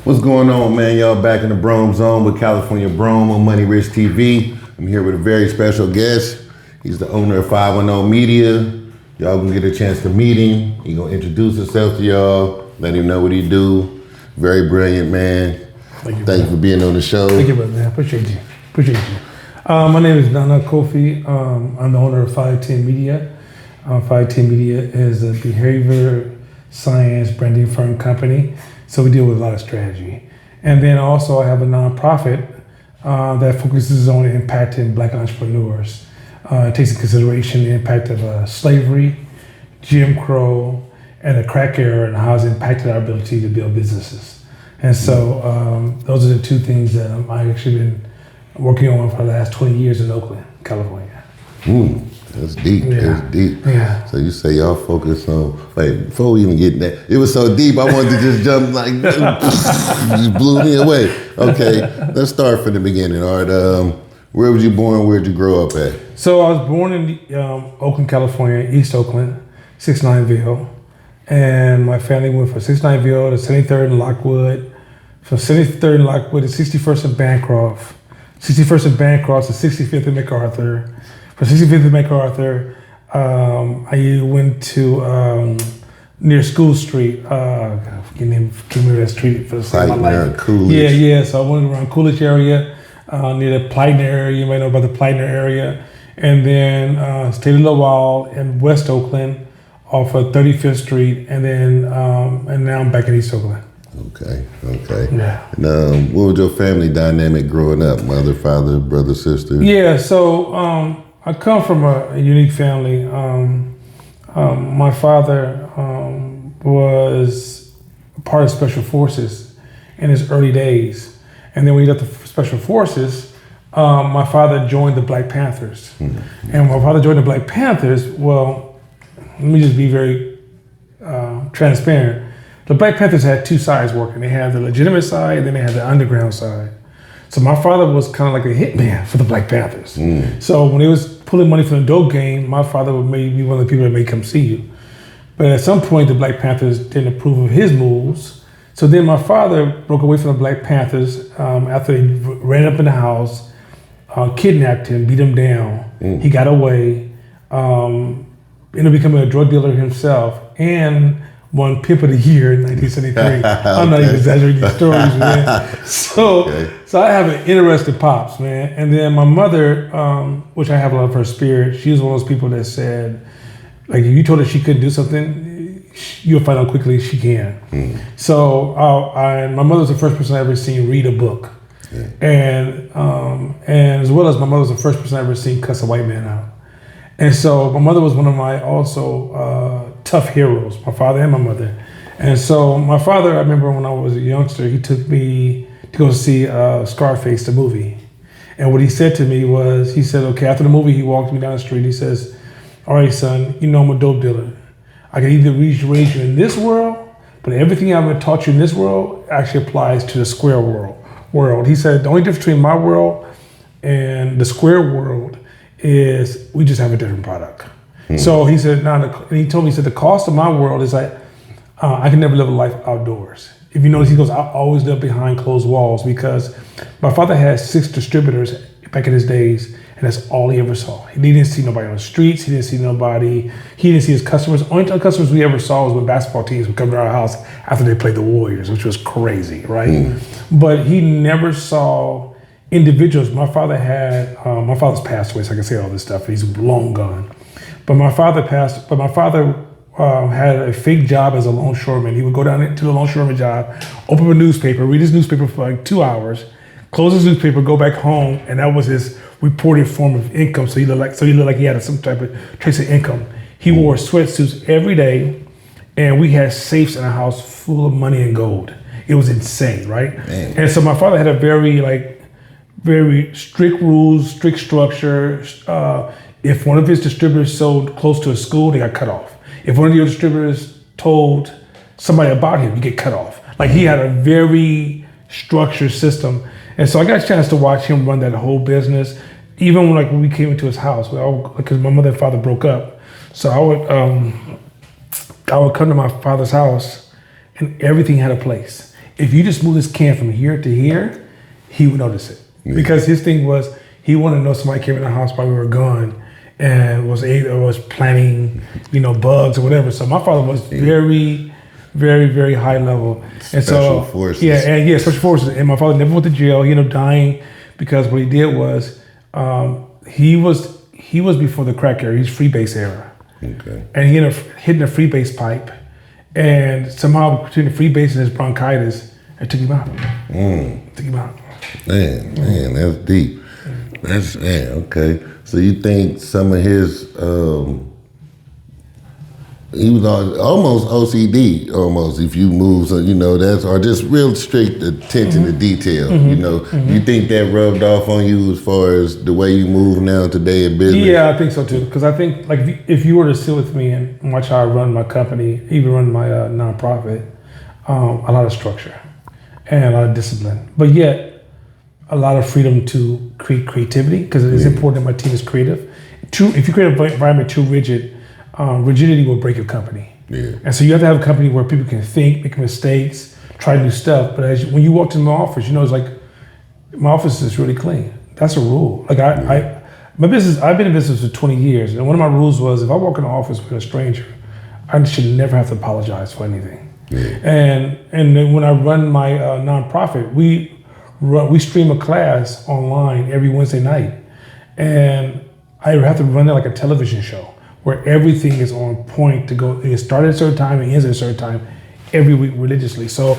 What's going on, man? Y'all back in the Brome Zone with California Brome on Money Rich TV. I'm here with a very special guest. He's the owner of 510 Media. Y'all gonna get a chance to meet him. He gonna introduce himself to y'all, let him know what he do. Very brilliant, man. Thank you for being on the show. Thank you, brother, man. Appreciate you. My name is Nana Kofi. I'm the owner of 510 Media. 510 Media is a behavior science branding firm company. So we deal with a lot of strategy. And then also I have a nonprofit that focuses on impacting Black entrepreneurs. It takes into consideration the impact of slavery, Jim Crow, and the crack era and how it's impacted our ability to build businesses. And so those are the two things that I've actually been working on for the last 20 years in Oakland, California. That's deep. Yeah. That's deep. Yeah. So you say y'all focus on, wait, before we even get that, it was so deep, I wanted to just jump like, you just blew me away. Okay, let's start from the beginning. All right, where was you born? Where'd you grow up at? So I was born in Oakland, California, East Oakland, 69ville. And my family went from 69ville to 73rd and Lockwood, from 73rd and Lockwood to 61st and Bancroft, 61st and Bancroft to 65th and MacArthur. From 65th and MacArthur, I went to near School Street. I can't remember that street for the rest of my life. Coolidge. Yeah. So I went around Coolidge area, near the Pleitner area. You might know about the Pleitner area. And then stayed a little while in West Oakland, off of 35th Street, and then and now I'm back in East Oakland. Okay. Yeah. And what was your family dynamic growing up? Mother, father, brother, sister? Yeah, so I come from a unique family. My father was part of Special Forces in his early days. And then when he left the Special Forces, my father joined the Black Panthers. Mm-hmm. And when my father joined the Black Panthers, well, let me just be very transparent. The Black Panthers had two sides working. They had the legitimate side, and then they had the underground side. So my father was kind of like a hitman for the Black Panthers. So when they was pulling money from the dope game, my father would maybe be one of the people that may come see you. But at some point, the Black Panthers didn't approve of his moves. So then my father broke away from the Black Panthers after they ran up in the house, kidnapped him, beat him down. He got away, ended up becoming a drug dealer himself, and won Pimp of the Year in 1973. I'm not even exaggerating these stories, man. So I have an interesting pops, man. And then my mother, which I have a lot of her spirit, she was one of those people that said, like, if you told her she couldn't do something, you'll find out quickly she can. So my mother was the first person I ever seen read a book. And as well as my mother was the first person I ever seen cuss a white man out. And so my mother was one of my also tough heroes, my father and my mother. And so my father, I remember when I was a youngster, he took me to go see Scarface, the movie. And what he said to me was, he said, okay, after the movie, he walked me down the street. He says, all right, son, you know I'm a dope dealer. I can either raise you in this world, but everything I've ever taught you in this world actually applies to the square world. He said, the only difference between my world and the square world is we just have a different product. So he said, and he told me, he said, the cost of my world is like, I can never live a life outdoors. If you notice, he goes, I always live behind closed walls because my father had 6 distributors back in his days, and that's all he ever saw. He didn't see nobody on the streets. He didn't see nobody. He didn't see his customers. Only customers we ever saw was when basketball teams would come to our house after they played the Warriors, which was crazy, right? But he never saw individuals. My father had, my father's passed away, so I can say all this stuff. He's long gone. But my father had a fake job as a longshoreman. He would go down to the longshoreman job, open up a newspaper, read his newspaper for like 2 hours, close his newspaper, go back home, and that was his reported form of income. So he looked like he had some type of trace of income. He wore sweatsuits every day, and we had safes in our house full of money and gold. It was insane, right? Man. And so my father had a very strict rules, strict structure. If one of his distributors sold close to a school, they got cut off. If one of your distributors told somebody about him, you get cut off. Like, he had a very structured system. And so I got a chance to watch him run that whole business. Even when we came into his house, because my mother and father broke up. So I would come to my father's house, and everything had a place. if you just move this can from here to here, he would notice it. Yeah. Because his thing was, he wanted to know somebody came in the house while we were gone and was planting, bugs or whatever. So my father was very, very, very high level. Special forces. Yeah, special forces. And my father never went to jail. He ended up dying because what he did was, he was before the crack era. He's freebase era. Okay. And he ended up hitting a freebase pipe, and somehow between the freebase and his bronchitis, it took him out. Took him out. Man, that's deep. Okay. So you think some of his, he was almost OCD, almost, if you move, so, or just real strict attention to detail, You think that rubbed off on you as far as the way you move now today in business? Yeah, I think so too. Because I think, like, if you were to sit with me and watch how I run my company, even run my nonprofit, a lot of structure and a lot of discipline, but yet a lot of freedom to create creativity, because it is important that my team is creative. If you create an environment too rigid, rigidity will break your company. Yeah. And so you have to have a company where people can think, make mistakes, try new stuff. But when you walk into my office, it's like, my office is really clean. That's a rule. Like my business, I've been in business for 20 years. And one of my rules was, if I walk in the office with a stranger, I should never have to apologize for anything. Yeah. And then when I run my nonprofit, we stream a class online every Wednesday night. And I have to run it like a television show, where everything is on point to go. It started at a certain time and ends at a certain time every week religiously. So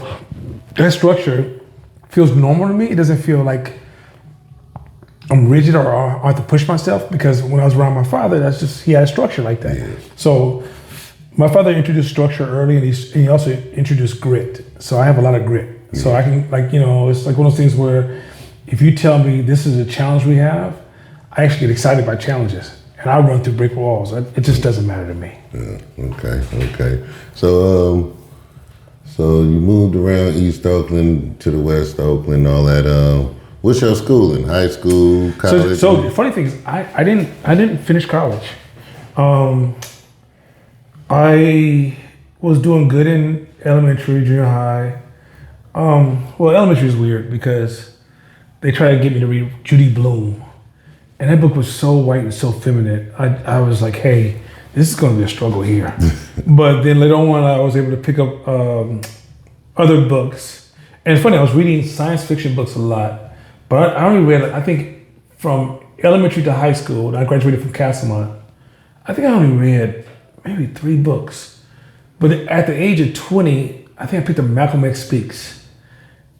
that structure feels normal to me. It doesn't feel like I'm rigid or I have to push myself, because when I was around my father, he had a structure like that. Yeah. So my father introduced structure early, and he also introduced grit. So I have a lot of grit. Yeah. So I can, it's like one of those things where if you tell me this is a challenge we have, I actually get excited by challenges. And I run through brick walls. It just doesn't matter to me. Yeah, okay. So you moved around East Oakland to the West Oakland, all that. What's your schooling? High school, college? So the funny thing is, I didn't finish college. I was doing good in elementary, junior high. Well, elementary is weird because they tried to get me to read Judy Blume. And that book was so white and so feminine. I was like, hey, this is going to be a struggle here. But then later on, I was able to pick up other books. And it's funny, I was reading science fiction books a lot. But I only read, I think, from elementary to high school, and I graduated from Castlemont, I think I only read maybe 3 books. But at the age of 20, I think I picked up Malcolm X Speaks.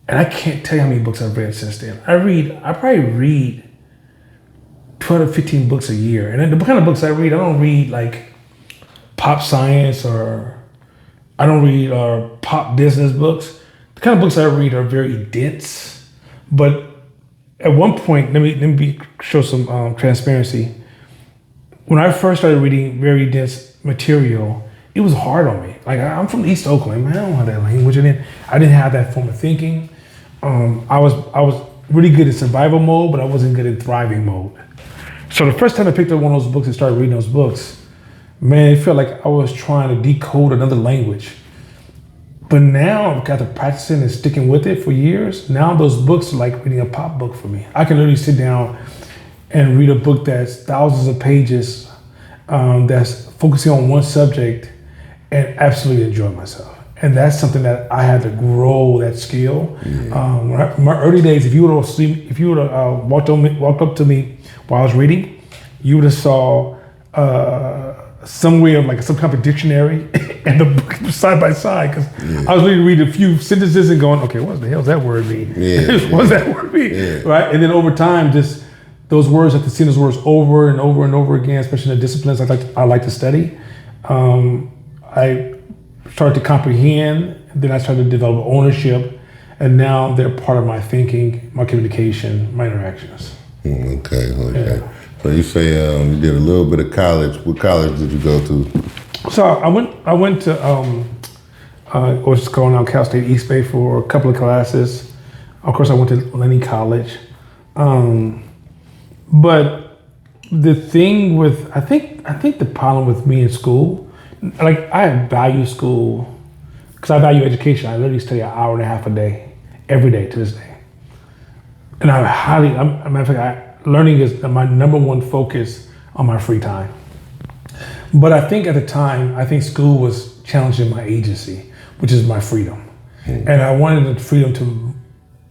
And I can't tell you how many books I've read since then. I probably read 12 to 15 books a year. And then the kind of books I don't read like pop science, or I don't read pop business books. The kind of books I read are very dense. But at one point, let me show some transparency. When I first started reading very dense material, it was hard on me. Like, I'm from East Oakland, man. I don't have that language. I didn't have that form of thinking. I was really good in survival mode, but I wasn't good in thriving mode. So the first time I picked up one of those books and started reading those books, man, it felt like I was trying to decode another language. But now I've got to practicing and sticking with it for years. Now those books are like reading a pop book for me. I can literally sit down and read a book that's thousands of pages, that's focusing on one subject, and absolutely enjoy myself. And that's something that I had to grow that skill. Mm-hmm. My early days, if you would have walked up to me while I was reading, you would have saw somewhere like some kind of dictionary and the book side by side, because I was literally reading a few sentences and going, okay, what the hell does that word mean? What does that word mean? Yeah. Right? And then over time, just those words, I have to see those words over and over and over again, especially in the disciplines I like to study. I started to comprehend, then I started to develop ownership, and now they're part of my thinking, my communication, my interactions. Okay. Yeah. So you say you did a little bit of college. What college did you go to? So I went to what's called now Cal State East Bay for a couple of classes. Of course, I went to Lenny College. But the thing with I think the problem with me in school, like I value school because I value education. I literally study an hour and a half a day, every day to this day. And a matter of fact, learning is my number one focus on my free time. But I think at the time, I think school was challenging my agency, which is my freedom. And I wanted the freedom to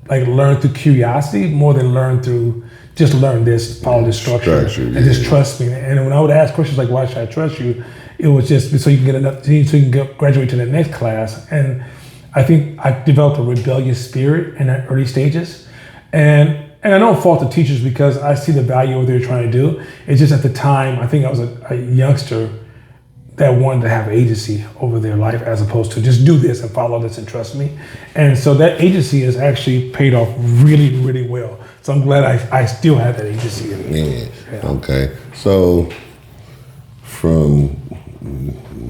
like learn through curiosity more than learn through just learn this, follow this structure and just trust me. And when I would ask questions like, why should I trust you? It was just so you can get enough, so you can graduate to the next class. And I think I developed a rebellious spirit in the early stages. And I don't fault the teachers because I see the value of what they're trying to do. It's just at the time, I think I was a youngster that wanted to have agency over their life as opposed to just do this and follow this and trust me. And so that agency has actually paid off really, really well. So I'm glad I still have that agency in me. Yeah. Okay. So from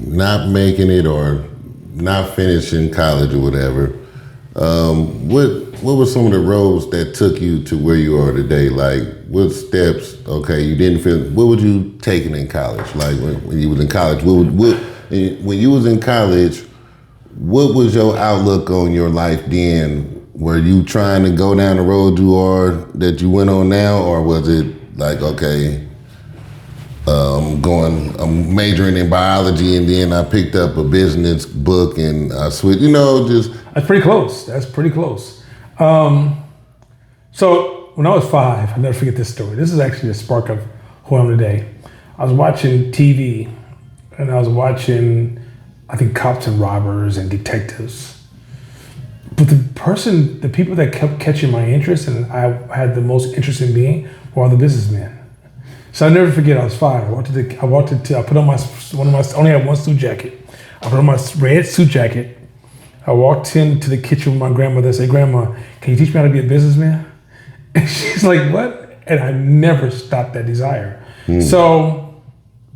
not making it or not finishing college or whatever, what were some of the roads that took you to where you are today? Like, what steps? Okay, you didn't feel. What were you taking in college? Like when you was in college, when you was in college, what was your outlook on your life then? Were you trying to go down the road that you went on now, or was it like, okay, I'm majoring in biology and then I picked up a business book and I switched, just. That's pretty close. So when I was 5, I'll never forget this story. This is actually the spark of who I am today. I was watching TV and I was watching, I think, cops and robbers and detectives. But the people that kept catching my interest and I had the most interest in being were all the businessmen. So I'll never forget, I was 5. I put on I only had one suit jacket. I put on my red suit jacket. I walked into the kitchen with my grandmother and said, Grandma, can you teach me how to be a businessman? And she's like, what? And I never stopped that desire. So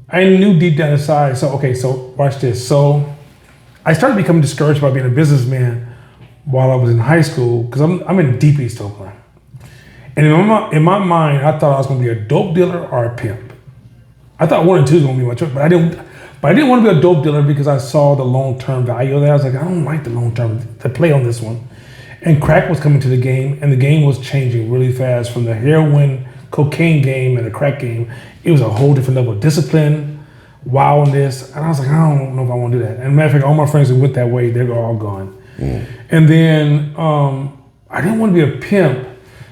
I knew deep down inside, so watch this. So I started becoming discouraged by being a businessman while I was in high school, because I'm in deep East Oakland. And in my mind, I thought I was gonna be a dope dealer or a pimp. I thought 1 and 2 was gonna be my choice, but I didn't want to be a dope dealer because I saw the long-term value of that. I was like, I don't like the long-term, the play on this one. And crack was coming to the game, and the game was changing really fast from the heroin, cocaine game and the crack game. It was a whole different level of discipline, wildness. And I was like, I don't know if I want to do that. And matter of fact, all my friends who went that way, they're all gone. And then I didn't want to be a pimp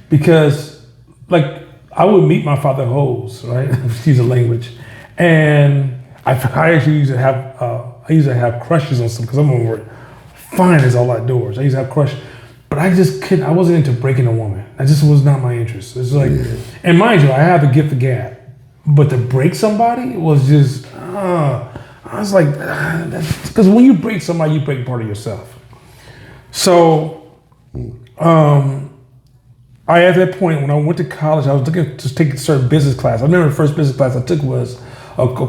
because, like, I would meet my father hoes, right? Excuse the language. And I actually used to have crushes on some, because I'm over fine as all outdoors. I used to have crushes, but I just couldn't. I wasn't into breaking a woman. That just was not my interest. It's like, and mind you, I have the gift of gab, but to break somebody was just. I was like, because when you break somebody, you break part of yourself. So, I at that point when I went to college, I was looking to take a certain business class. I remember the first business class I took was.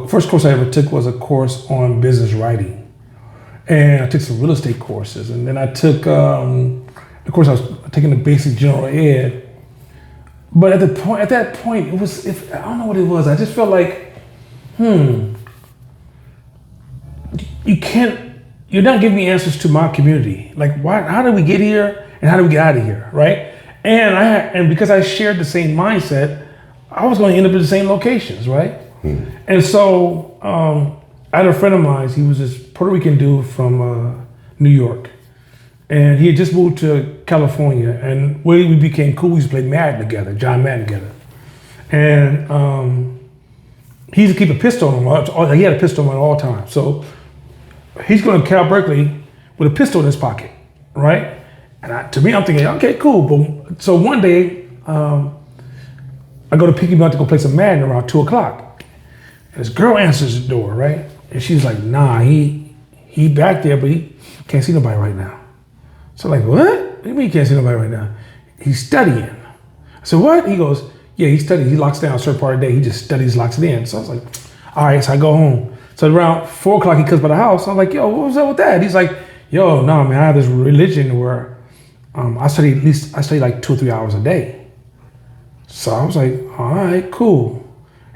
First course I ever took was a course on business writing. And I took some real estate courses. And then I took, of course I was taking the basic general ed. But at that point, it was, I don't know what it was. I just felt like, you're not giving me answers to my community. Like, how did we get here and how do we get out of here, right? And because I shared the same mindset, I was going to end up in the same locations, right? And so I had a friend of mine. He was this Puerto Rican dude from New York, and he had just moved to California. And when we became cool, we used to play Madden together, John Madden together. And he used to keep a pistol on him. He had a pistol on him at all times. So he's going to Cal Berkeley with a pistol in his pocket, right? And to me, I'm thinking, okay, cool. But so one day, I go to pick him up to go play some Madden around 2:00. And this girl answers the door, right? And she's like, nah, he back there, but he can't see nobody right now. So I'm like, what? What do you mean he can't see nobody right now? He's studying. I said, what? He goes, yeah, he's studying. He locks down a certain part of the day. He just studies, locks it in. So I was like, all right, so I go home. So around 4:00, he comes by the house. I'm like, yo, what was up with that? He's like, yo, no, man, I have this religion where I study like 2 or 3 hours a day. So I was like, all right, cool.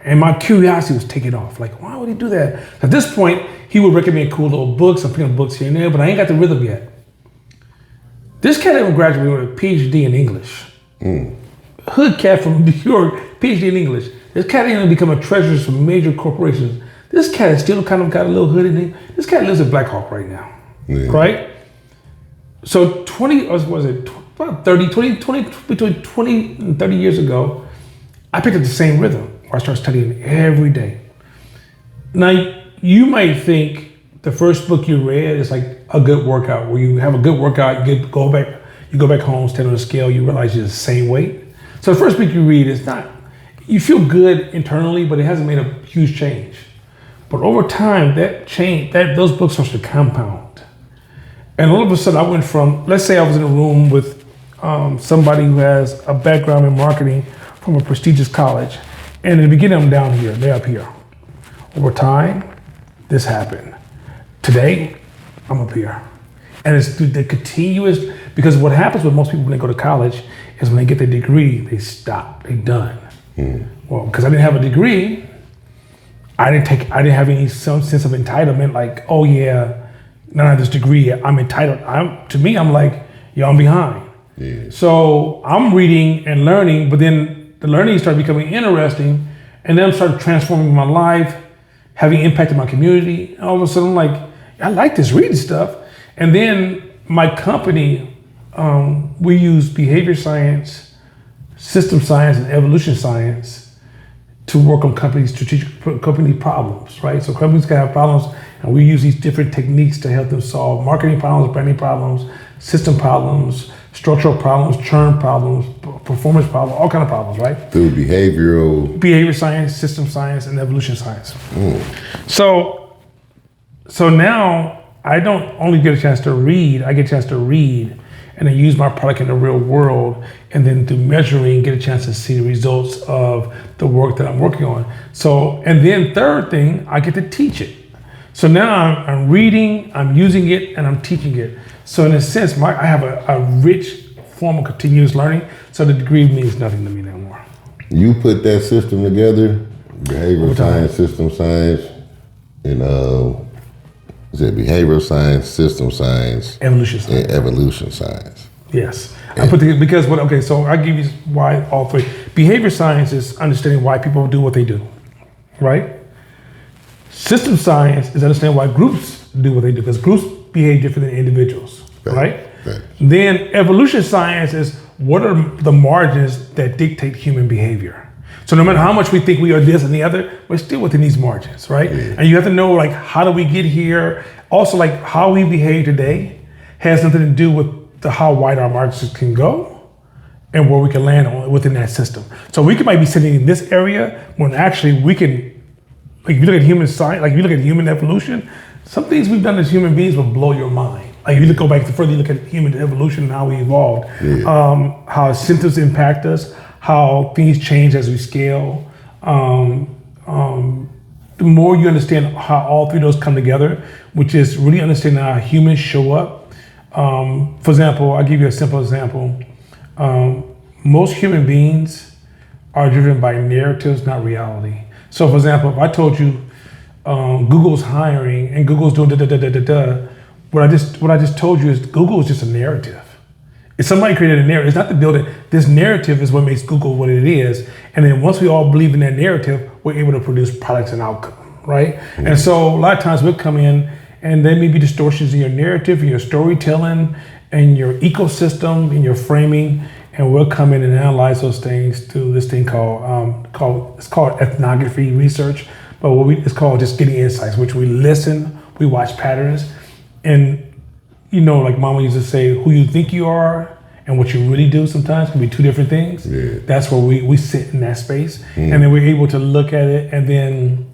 And my curiosity was taking off. Like, why would he do that? At this point, he would recommend cool little books. I'm picking up books here and there, but I ain't got the rhythm yet. This cat even graduated with a PhD in English. Hood cat from New York, PhD in English. This cat ain't gonna become a treasurer for major corporations. This cat has still kind of got a little hood in him. This cat lives in Black Hawk right now, right? So 20, or was it about 30, 20, between 20 and 30 years ago, I picked up the same rhythm where I started studying every day. Now, you might think the first book you read is like a good workout, where you have a good workout, you go back home, stand on the scale, you realize you're the same weight. So the first book you read is not, you feel good internally, but it hasn't made a huge change. But over time, those books start to compound. And all of a sudden I went from, let's say I was in a room with somebody who has a background in marketing from a prestigious college. And in the beginning, I'm down here, they're up here. Over time, this happened. Today, I'm up here. And it's the continuous, because what happens with most people when they go to college is when they get their degree, they stop, they done. Well, because I didn't have a degree, I didn't have any some sense of entitlement, like, oh yeah, now I have this degree, I'm entitled. To me, I'm like, yo, I'm behind. Yeah. So I'm reading and learning, but then the learning started becoming interesting, and then I started transforming my life, having impact in my community. And all of a sudden, I'm like, I like this reading stuff. And then my company, we use behavior science, system science, and evolution science to work on company problems, right? So companies can have problems, and we use these different techniques to help them solve marketing problems, branding problems, system problems, structural problems, churn problems, performance problems, all kind of problems, right? Through behavior science, system science, and evolution science. So now I don't only get a chance to read, I get a chance to read and then use my product in the real world, and then through measuring, get a chance to see the results of the work that I'm working on. So, and then third thing, I get to teach it. So now I'm reading, I'm using it, and I'm teaching it. So in a sense, I have a rich form of continuous learning, so the degree means nothing to me anymore. You put that system together, behavioral science, system science, and is it behavioral science, system science, evolution science, and evolution science? Yes, I put the because what? Okay, so I give you why all three. Behavior science is understanding why people do what they do, right? System science is understanding why groups do what they do, because groups behave different than individuals, right? Then evolution science is what are the margins that dictate human behavior. So no matter how much we think we are this and the other, we're still within these margins, right? Yeah. And you have to know, like, how do we get here? Also, like, how we behave today has nothing to do with how wide our margins can go and where we can land on within that system. So we might be sitting in this area when actually we can, like, if you look at human science, like if you look at human evolution, some things we've done as human beings will blow your mind. Like if you go back further, you look at human evolution and how we evolved, how symptoms impact us, how things change as we scale. The more you understand how all three of those come together, which is really understanding how humans show up. For example, I'll give you a simple example. Most human beings are driven by narratives, not reality. So for example, if I told you Google's hiring and Google's doing da-da-da-da-da-da, what I just told you is Google is just a narrative. If somebody created a narrative, it's not the building. This narrative is what makes Google what it is. And then once we all believe in that narrative, we're able to produce products and outcome, right? Mm-hmm. And so a lot of times we'll come in and there may be distortions in your narrative, in your storytelling, and your ecosystem, in your framing, and we'll come in and analyze those things through this thing called ethnography research, but it's called just getting insights, which we listen, we watch patterns, and you know, like Mama used to say, who you think you are and what you really do sometimes can be two different things. Yeah. That's where we sit in that space. And then we're able to look at it, and then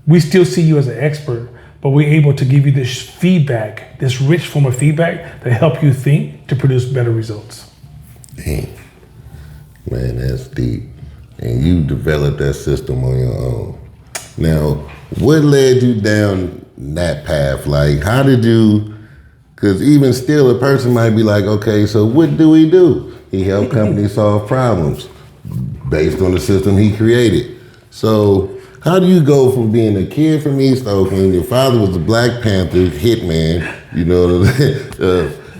we still see you as an expert, but we're able to give you this feedback, this rich form of feedback that help you think to produce better results. Dang. Man, that's deep. And you developed that system on your own. Now, what led you down that path? Like, how did you... Because even still, a person might be like, okay, so what do he do? He helped companies solve problems based on the system he created. So how do you go from being a kid from East Oakland, your father was the Black Panther hitman, you know,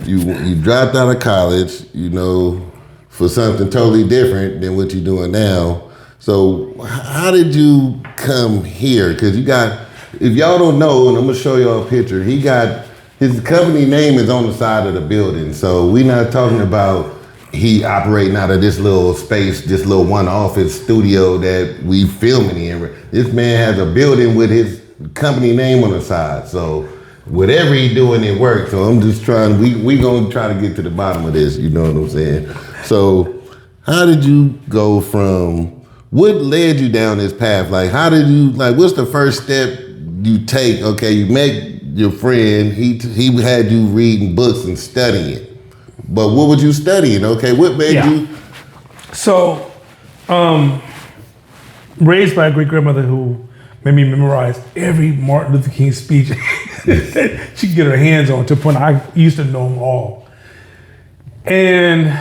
you dropped out of college, you know, for something totally different than what you're doing now. So how did you come here? Because you got, if y'all don't know, and I'm gonna show y'all a picture, he got, his company name is on the side of the building. So we're not talking about he operating out of this little space, this little one office studio that we filming in. This man has a building with his company name on the side. So whatever he doing, it works. So I'm just trying, we gonna try to get to the bottom of this, you know what I'm saying? So how did you go from, what led you down this path? Like, how did you, like, what's the first step you take? Okay, you met your friend, he had you reading books and studying. But what were you studying? Okay, what made you? So, raised by a great grandmother who made me memorize every Martin Luther King speech she could get her hands on, to the point I used to know them all. And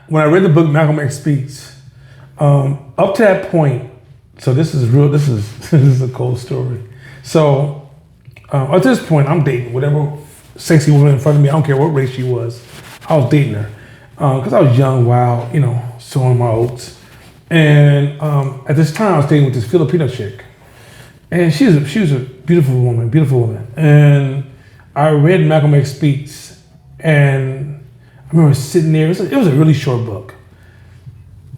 when I read the book Malcolm X Speaks, up to that point, so this is real. This is a cold story. So at this point, I'm dating whatever sexy woman in front of me. I don't care what race she was. I was dating her because I was young, wild, you know, sowing my oats. And at this time, I was dating with this Filipino chick, and she was a beautiful woman. And I read Malcolm X Speaks, and I remember sitting there. It was a really short book,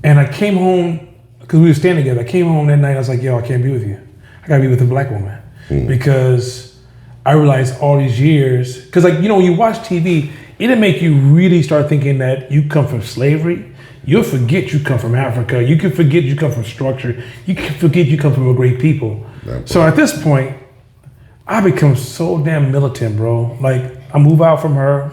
and I came home because we were staying together. I came home that night. I was like, "Yo, I can't be with you. I gotta be with a black woman," because I realized all these years, because like, you know, when you watch TV, it'll make you really start thinking that you come from slavery. You'll forget you come from Africa. You can forget you come from structure. You can forget you come from a great people. So at this point, I become so damn militant, bro. Like, I move out from her.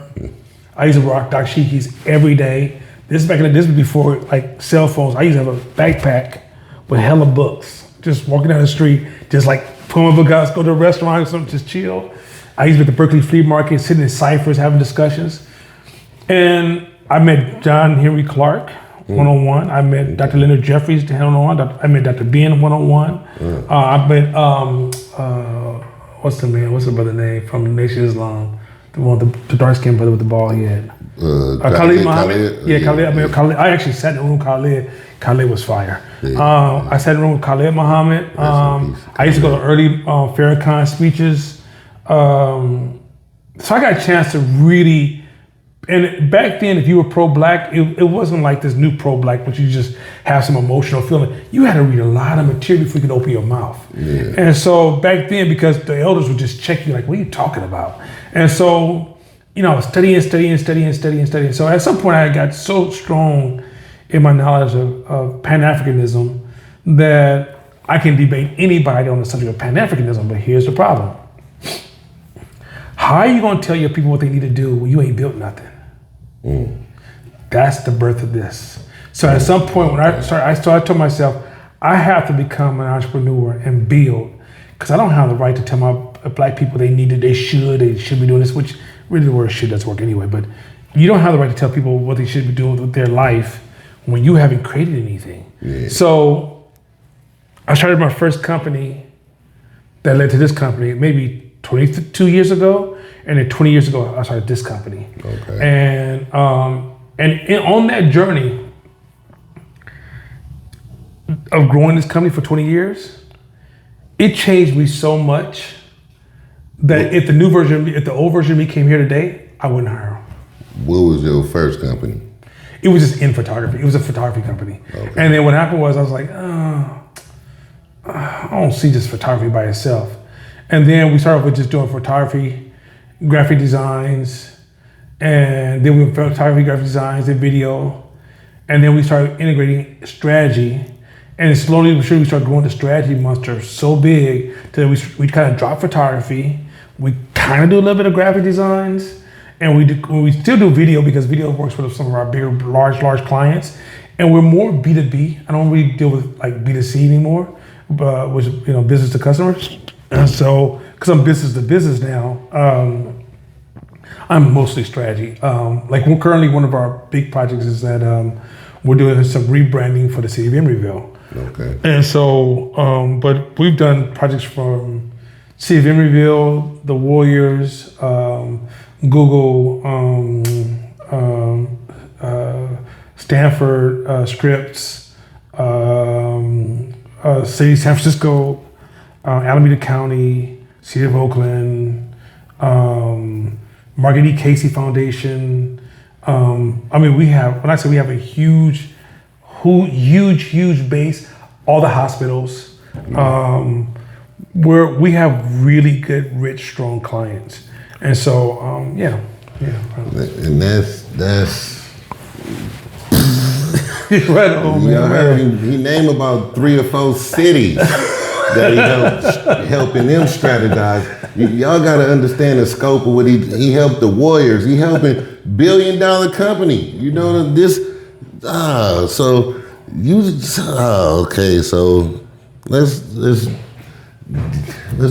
I used to rock dashikis every day. This was before like cell phones. I used to have a backpack with hella books. Just walking down the street, just like pull my book out, go to a restaurant or something, just chill. I used to be at the Berkeley Flea Market, sitting in ciphers, having discussions. And I met John Henry Clark one-on-one. I met Dr. Leonard Jeffries one-on-one. I met Dr. Ben one-on-one. I met, what's the brother name from the Nation of Islam? The dark-skinned brother with the bald head. Khalid Muhammad. Yeah, Khalid. I mean, Khalid. I actually sat in the room with Khalid. Khalid was fire. I sat in the room with Khalid Muhammad. I used to go to early Farrakhan speeches. So I got a chance to really, and back then, if you were pro-black, it wasn't like this new pro-black, but you just have some emotional feeling. You had to read a lot of material before you could open your mouth. Yeah. And so back then, because the elders would just check you like, what are you talking about? And so, you know, studying. So at some point, I got so strong in my knowledge of Pan-Africanism that I can debate anybody on the subject of Pan-Africanism, but here's the problem. How are you gonna tell your people what they need to do when you ain't built nothing? That's the birth of this. So at some point when I told myself, I have to become an entrepreneur and build, because I don't have the right to tell my black people they should be doing this, which really the word should doesn't work anyway, but you don't have the right to tell people what they should be doing with their life when you haven't created anything. Yeah. So I started my first company that led to this company, maybe 22 years ago, and then 20 years ago, I started this company. Okay. And on that journey of growing this company for 20 years, it changed me so much that if the old version of me came here today, I wouldn't hire him. What was your first company? It was just in photography. It was a photography company. Okay. And then what happened was I was like, I don't see just photography by itself. And then we started with just doing photography, graphic designs, and then we went photography, graphic designs, and video. And then we started integrating strategy. And slowly but surely we started growing the strategy monster so big that we kind of dropped photography. We kind of do a little bit of graphic designs. And we still do video because video works with some of our bigger, large clients. And we're more B2B. I don't really deal with like B2C anymore, which, you know, business to customers. And so, because I'm business to business now, I'm mostly strategy. Currently one of our big projects is that we're doing some rebranding for the city of Emeryville. Okay. And so, but we've done projects from City of Emeryville, the Warriors, Google, Stanford Scripts, City of San Francisco, Alameda County, City of Oakland, Margaret E. Casey Foundation. I mean, we have, when I say we have a huge base, all the hospitals, where we have really good, rich, strong clients. And so, yeah. And that's right on, you man. heard he named about 3 or 4 cities that he helping them strategize. Y'all got to understand the scope of what he helped the Warriors. He helping $1 billion company. You know this. So you. Okay. So let's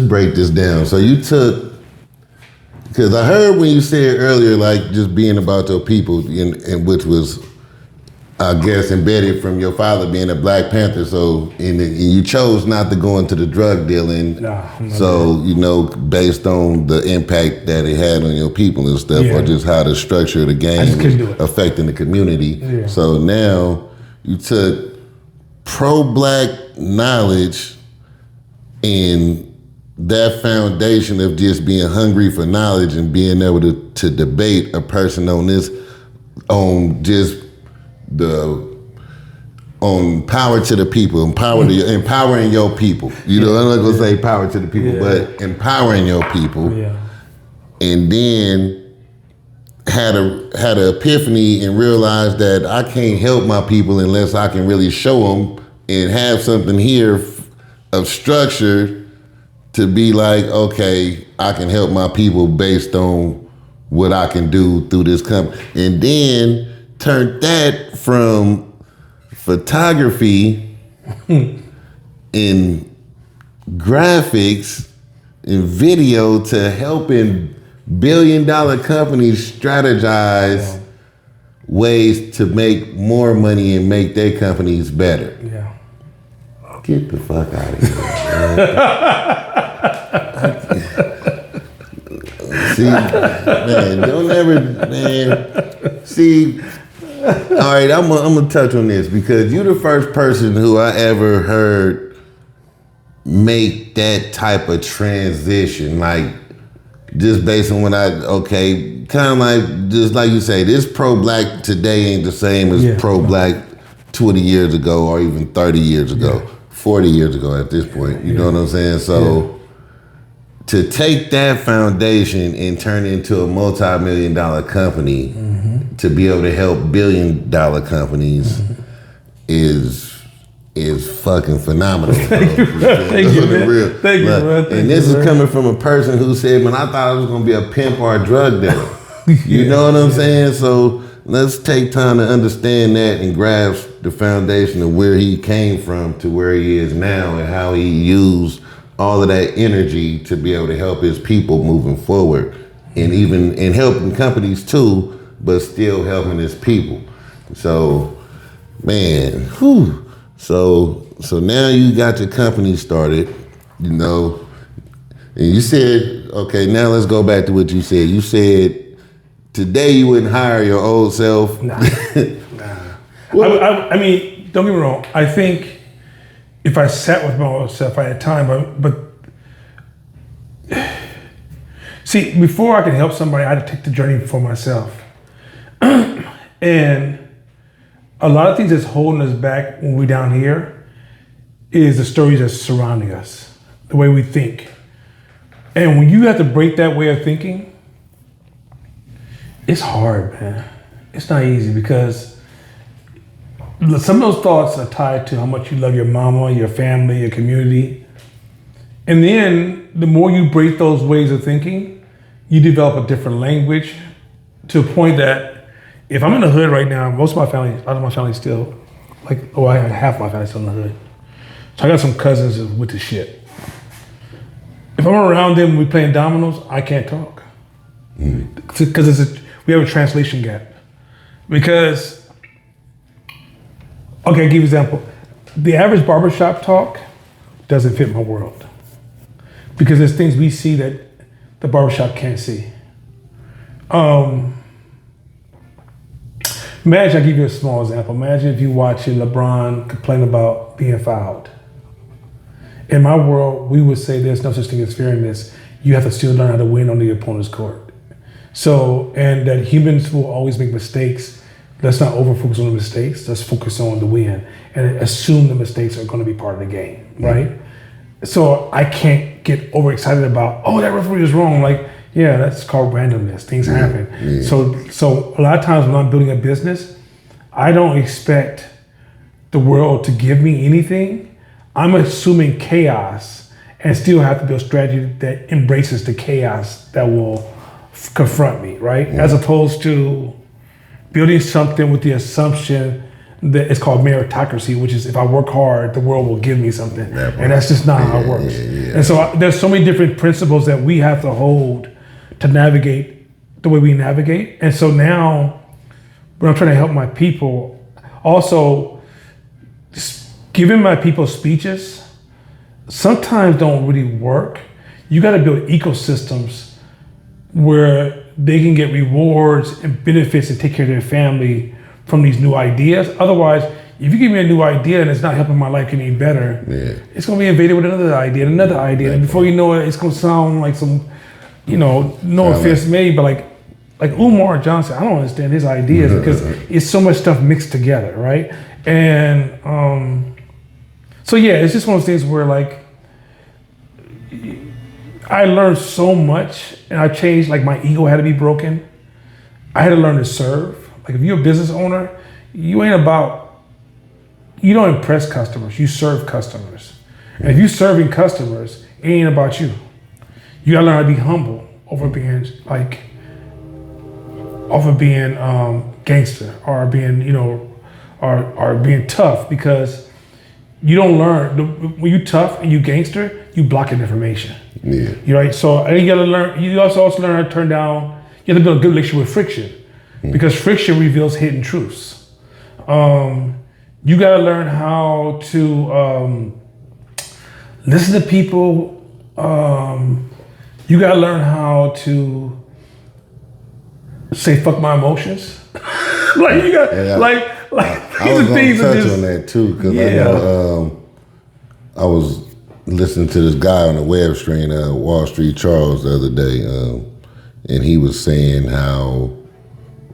break this down. So you took. Because I heard when you said earlier, like just being about your people, and which was, I guess, embedded from your father being a Black Panther. So, and you chose not to go into the drug dealing. So, based on the impact that it had on your people and stuff, or just how the structure of the game was affecting the community. Yeah. So now you took pro-Black knowledge and that foundation of just being hungry for knowledge and being able to debate a person on power to the people, empowering your people. I'm not gonna say power to the people, but empowering your people. Yeah. And then had an epiphany and realized that I can't help my people unless I can really show them and have something here of structure to be like, okay, I can help my people based on what I can do through this company. And then turned that from photography and graphics and video to helping $1 billion companies strategize ways to make more money and make their companies better. Yeah. Get the fuck out of here, man. See, man, don't ever, man. See, all right, I'm gonna touch on this because you're the first person who I ever heard make that type of transition, like just based on what kind of like, just like you say, this pro-Black today ain't the same as pro-Black 20 years ago or even 30 years ago. 40 years ago at this point, you know what I'm saying? So to take that foundation and turn it into a multi-million-dollar company, to be able to help billion-dollar companies is fucking phenomenal. Thank you, man. Thank you, man. And this is coming from a person who said, man, I thought I was gonna be a pimp or a drug dealer. You know what I'm saying? So let's take time to understand that and grasp the foundation of where he came from to where he is now and how he used all of that energy to be able to help his people moving forward and even in helping companies too, but still helping his people. So, man, whew. So now you got your company started, and you said, okay, now let's go back to what you said. You said today you wouldn't hire your old self. Nah. I mean, don't get me wrong. I think if I sat with my old self, I had time, but see, before I could help somebody, I had to take the journey for myself. And a lot of things that's holding us back when we're down here is the stories that's surrounding us, the way we think. And when you have to break that way of thinking, it's hard, man. It's not easy because some of those thoughts are tied to how much you love your mama, your family, your community. And then the more you break those ways of thinking, you develop a different language to a point that if I'm in the hood right now, most of my family, a lot of my family still, I have half my family still in the hood. So I got some cousins with the shit. If I'm around them, we playing dominoes, I can't talk. Because we have a translation gap. Because, okay, I'll give you an example. the average barbershop talk doesn't fit my world because there's things we see that the barbershop can't see. Imagine, I'll give you a small example. Imagine if you watching LeBron complain about being fouled. In my world, we would say there's no such thing as fairness. You have to still learn how to win on the opponent's court. So, and that humans will always make mistakes. Let's not over-focus on the mistakes. Let's focus on the win and assume the mistakes are going to be part of the game, right? So I can't get overexcited about, oh, that referee is wrong. Like, yeah, that's called randomness. Things happen. Yeah. So a lot of times when I'm building a business, I don't expect the world to give me anything. I'm assuming chaos and still have to build strategy that embraces the chaos that will confront me, right? As opposed to building something with the assumption that it's called meritocracy, which is if I work hard, the world will give me something. And that's just not how it works. And so there's so many different principles that we have to hold to navigate the way we navigate. And so now when I'm trying to help my people, also giving my people speeches sometimes don't really work. You got to build ecosystems where they can get rewards and benefits and take care of their family from these new ideas. Otherwise, if you give me a new idea and it's not helping my life any better, it's going to be invaded with another idea, and before you know it, it's going to sound like some, no offense to me, but like Umar Johnson, I don't understand his ideas because it's so much stuff mixed together, right? And so yeah, it's just one of those things where like I learned so much, and I changed. Like my ego had to be broken. I had to learn to serve. Like if you're a business owner, you don't impress customers. You serve customers, and if you're serving customers, it ain't about you. You gotta learn how to be humble over being gangster or being or being tough, because you don't learn when you tough and you gangster, you blocking information. Right. So I think you gotta learn. You also learn how to turn down. You have to build a good relationship with friction, because friction reveals hidden truths. You gotta learn how to listen to people. You gotta learn how to say "fuck my emotions." Like you got I was gonna touch on that too, because I know I was listening to this guy on the web stream, Wall Street Charles, the other day, and he was saying how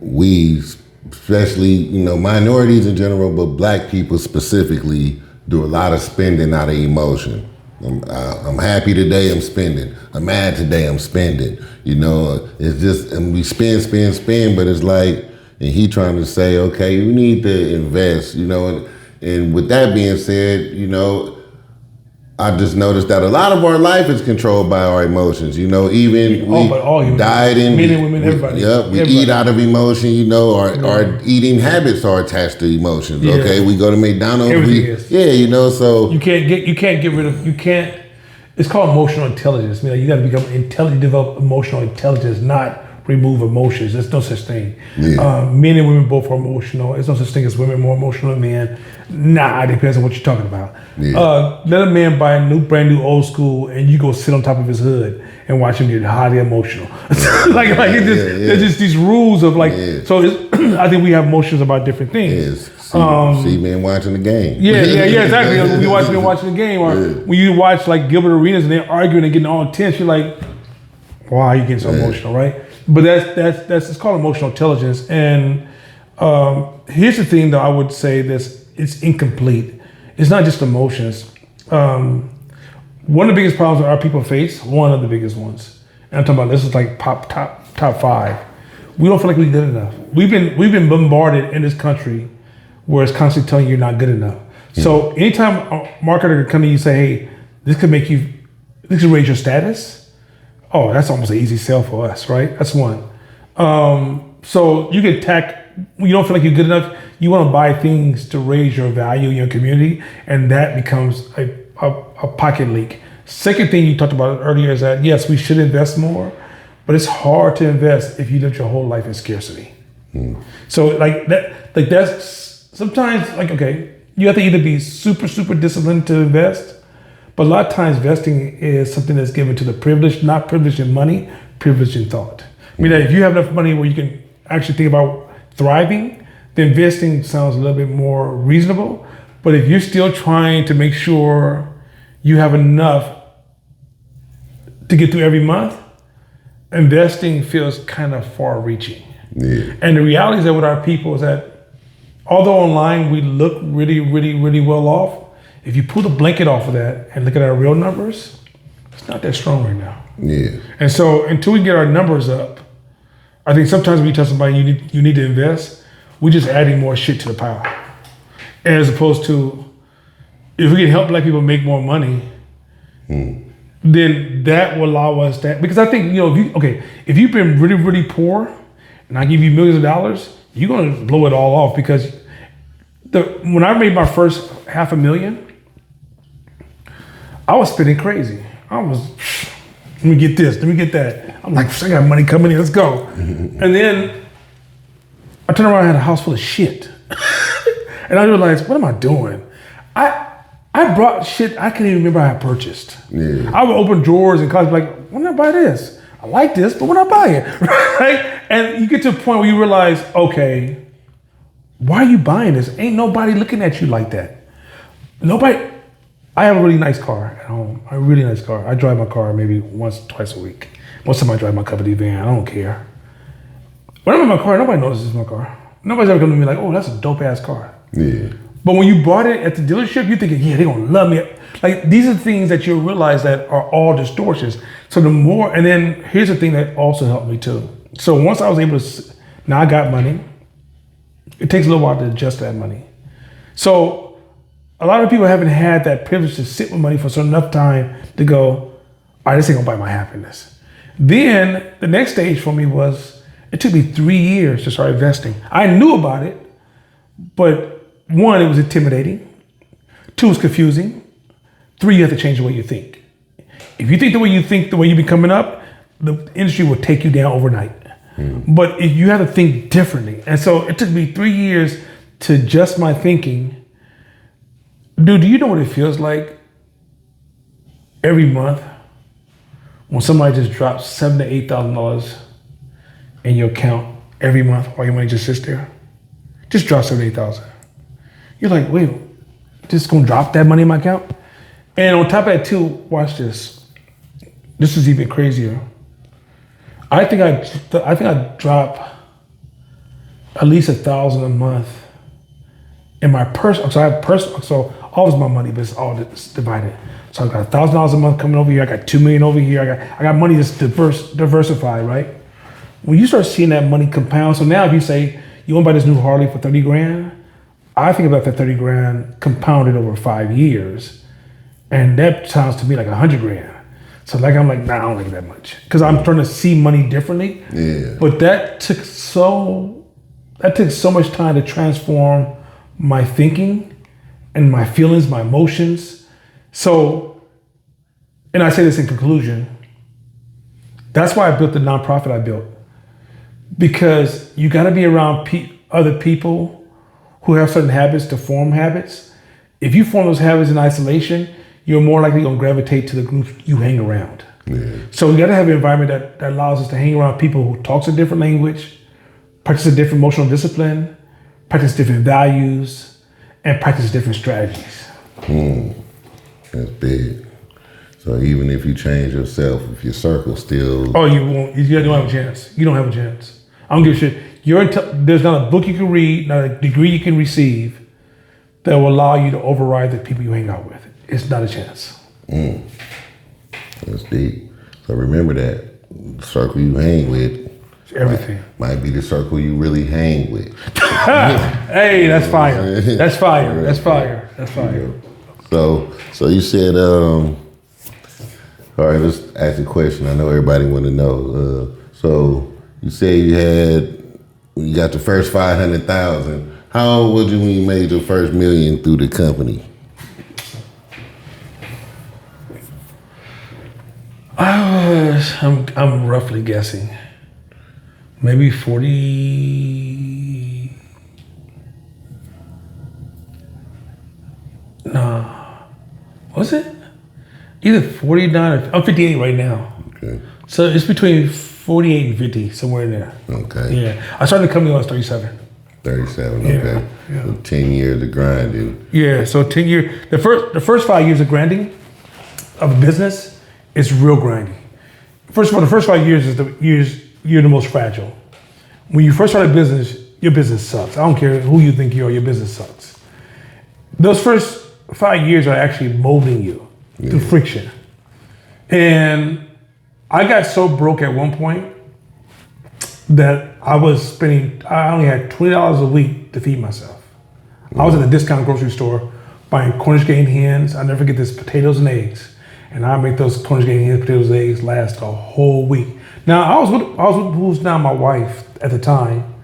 we, especially minorities in general, but black people specifically, do a lot of spending out of emotion. I'm happy today, I'm spending. I'm mad today, I'm spending. It's just, and we spend, but it's like, and he trying to say, okay, you need to invest, and with that being said, I just noticed that a lot of our life is controlled by our emotions. Even we dieting, men and women, everybody. We eat out of emotion. Our eating habits are attached to emotions. Yeah. Okay, we go to McDonald's. So you can't get rid of. It's called emotional intelligence. You got to become intelligent, develop emotional intelligence, not remove emotions. There's no such thing. Men and women both are emotional. There's no such thing as women more emotional than men. Nah, it depends on what you're talking about. Let a man buy a brand new old school, and you go sit on top of his hood and watch him get highly emotional. There's just these rules of So I think we have emotions about different things. See men watching the game. Exactly. When you watch men watching the game, or when you watch like Gilbert Arenas and they're arguing and getting all tense, you're like, why are you getting so emotional, right? But that's it's called emotional intelligence. And here's the thing, though, I would say it's incomplete. It's not just emotions. One of the biggest problems that our people face, one of the biggest ones, and I'm talking about this is like top 5. We don't feel like we're good enough. We've been bombarded in this country where it's constantly telling you you're not good enough. So anytime a marketer can come to you and say, hey, this could raise your status. Oh, that's almost an easy sell for us, right? That's one. So you get when you don't feel like you're good enough, you want to buy things to raise your value in your community, and that becomes a pocket leak. Second thing you talked about earlier is that, yes, we should invest more, but it's hard to invest if you live your whole life in scarcity. So that's sometimes okay, You have to either be super, super disciplined to invest, but a lot of times investing is something that's given to the privileged, not privileged in money, privileged in thought. I mean, if you have enough money where you can actually think about thriving, then investing sounds a little bit more reasonable. But if you're still trying to make sure you have enough to get through every month, investing feels kind of far reaching. Yeah. And the reality is that with our people is that although online we look really, really, really well off, if you pull the blanket off of that and look at our real numbers, it's not that strong right now. Yeah. And so until we get our numbers up, I think sometimes when you tell somebody you need to invest, we're just adding more shit to the pile. As opposed to, if we can help black people make more money, then that will allow us that. Because I think, if you've been really, really poor and I give you millions of dollars, you're going to blow it all off. Because when I made my first $500,000, I was spending crazy. I was, let me get this, let me get that. I'm like, I got money coming in, let's go. And then I turned around and had a house full of shit. And I realized, what am I doing? I brought shit I can't even remember I had purchased. Yeah. I would open drawers and college like, when did I buy this? I like this, but when did I buy it? Right? And you get to a point where you realize, okay, why are you buying this? Ain't nobody looking at you like that. Nobody. I have a really nice car at home. A really nice car. I drive my car maybe once, twice a week. Most of the time I drive my company van. I don't care. When I'm in my car, nobody knows this is my car. Nobody's ever come to me like, oh, that's a dope ass car. Yeah. But when you bought it at the dealership, you're thinking, yeah, they're gonna love me. Like, these are things that you'll realize that are all distortions. So the more, and then here's the thing that also helped me too. So once I was able to, now I got money. It takes a little while to adjust that money. So a lot of people haven't had that privilege to sit with money for enough time to go, all right, this ain't gonna buy my happiness. Then the next stage for me was, it took me 3 years to start investing. I knew about it, but 1, it was intimidating. 2, it's confusing. 3, you have to change the way you think. If you think, the way you've been coming up, the industry will take you down overnight. But if you have to think differently. And so it took me 3 years to adjust my thinking. Dude, do you know what it feels like every month when somebody just drops $7,000 to $8,000 in your account every month while your money just sits there? Just drop $7,000 to $8,000. You're like, wait, just gonna drop that money in my account? And on top of that too, watch this. This is even crazier. I think I drop at least $1,000 a month in my personal. So I have personal. So all is my money, but it's all divided. So I got $1,000 a month coming over here. I got $2 million over here. I got money that's diversified, right? When you start seeing that money compound, so now if you say you want to buy this new Harley for 30 grand, I think about that 30 grand compounded over 5 years, and that sounds to me like 100 grand. So I'm like, nah, I don't like that much, because I'm trying to see money differently. Yeah. But that took so much time to transform my thinking and my feelings, my emotions. So, and I say this in conclusion, that's why I built the nonprofit I built, because you got to be around other people who have certain habits to form habits. If you form those habits in isolation, you're more likely going to gravitate to the groups you hang around. Yeah. So we got to have an environment that allows us to hang around people who talks a different language, practice a different emotional discipline, practice different values, and practice different strategies. That's big. So even if you change yourself, if your circle still... Oh, you won't. You don't have a chance. You don't have a chance. I don't give a shit. There's not a book you can read, not a degree you can receive that will allow you to override the people you hang out with. It's not a chance. That's deep. So remember that. The circle you hang with... It's everything. Might be the circle you really hang with. Hey, that's fire. That's fire. That's fire. That's fire. So you said... all right, let's ask a question. I know everybody want to know. So you said you got the first 500,000. How old was you when you made your first $1 million through the company? I'm roughly guessing, maybe 40. No, was it? Either 49 or I'm 58 right now. Okay. So it's between 48 and 50, somewhere in there. Okay. Yeah. I started the company when I was 37. 37. Yeah, Okay. yeah. So 10 years of grinding. Yeah. So 10 years. The first 5 years of grinding of a business is real grinding. First of all, the first 5 years is the years you're the most fragile. When you first start a business, your business sucks. I don't care who you think you are, your business sucks. Those first 5 years are actually molding you through friction. And I got so broke at one point that I only had $20 a week to feed myself. I was at a discount grocery store buying Cornish game hens. I'll never forget this, potatoes and eggs. And I make those Cornish game hens, potatoes and eggs last a whole week. Now, I was with who's now my wife at the time,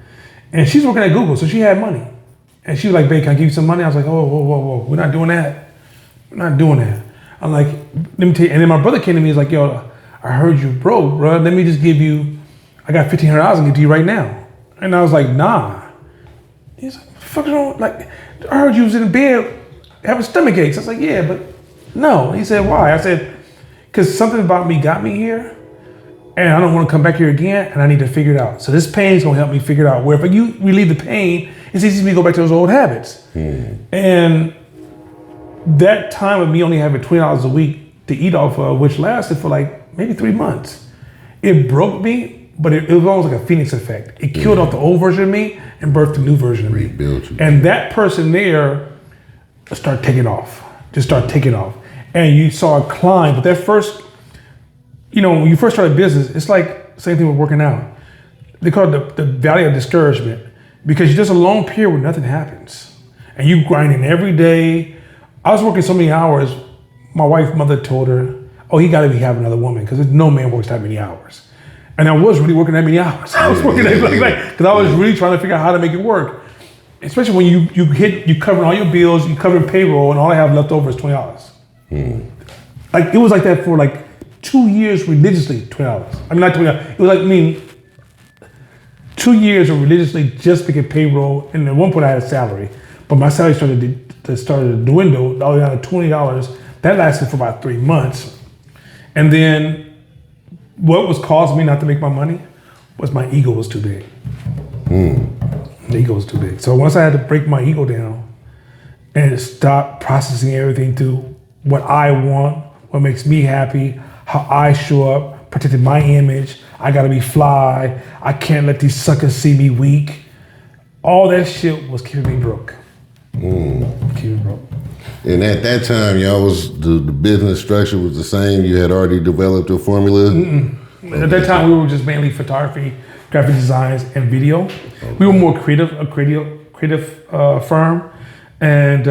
and she's working at Google, so she had money. And she was like, babe, can I give you some money? I was like, oh, whoa, we're not doing that. We're not doing that. I'm like, let me tell you. And then my brother came to me, he's like, yo, I heard you broke, bro. Let me just give you, I got $1,500 I can give to you right now. And I was like, nah. He's like, what the fuck is wrong? Like, I heard you was in bed having stomach aches. I was like, yeah, but no. He said, why? I said, because something about me got me here, and I don't want to come back here again, and I need to figure it out. So this pain is going to help me figure it out. Where if you relieve the pain, it's easy for me to go back to those old habits. And that time of me only having $20 a week to eat off of, which lasted for like maybe 3 months, it broke me, but it was almost like a phoenix effect. It killed off the old version of me and birthed a new version of me. Rebuilt you. And that person there started taking off, just started taking off. And you saw a climb, but that first, when you first start a business, it's like same thing with working out. They call it the valley of discouragement, because there's a long period where nothing happens. And you grinding every day. I was working so many hours, my wife's mother told her, oh, he gotta be having another woman, because no man works that many hours. And I was really working that many hours. I was working that because I was really trying to figure out how to make it work. Especially when you cover all your bills, you cover payroll, and all I have left over is $20. Like it was like that for like 2 years religiously, $20. I mean, not $20. It was like 2 years of religiously just making payroll, and at one point I had a salary, but my salary started to dwindle all the way down to $20. That lasted for about 3 months, and then what was causing me not to make my money was my ego was too big. The ego was too big. So once I had to break my ego down and stop processing everything to what I want, what makes me happy, how I show up, protecting my image, I gotta be fly, I can't let these suckers see me weak. All that shit was keeping me broke. Keeping me broke. And at that time, y'all the business structure was the same? You had already developed a formula? Okay. At that time, we were just mainly photography, graphic designs, and video. Okay. We were more creative firm. And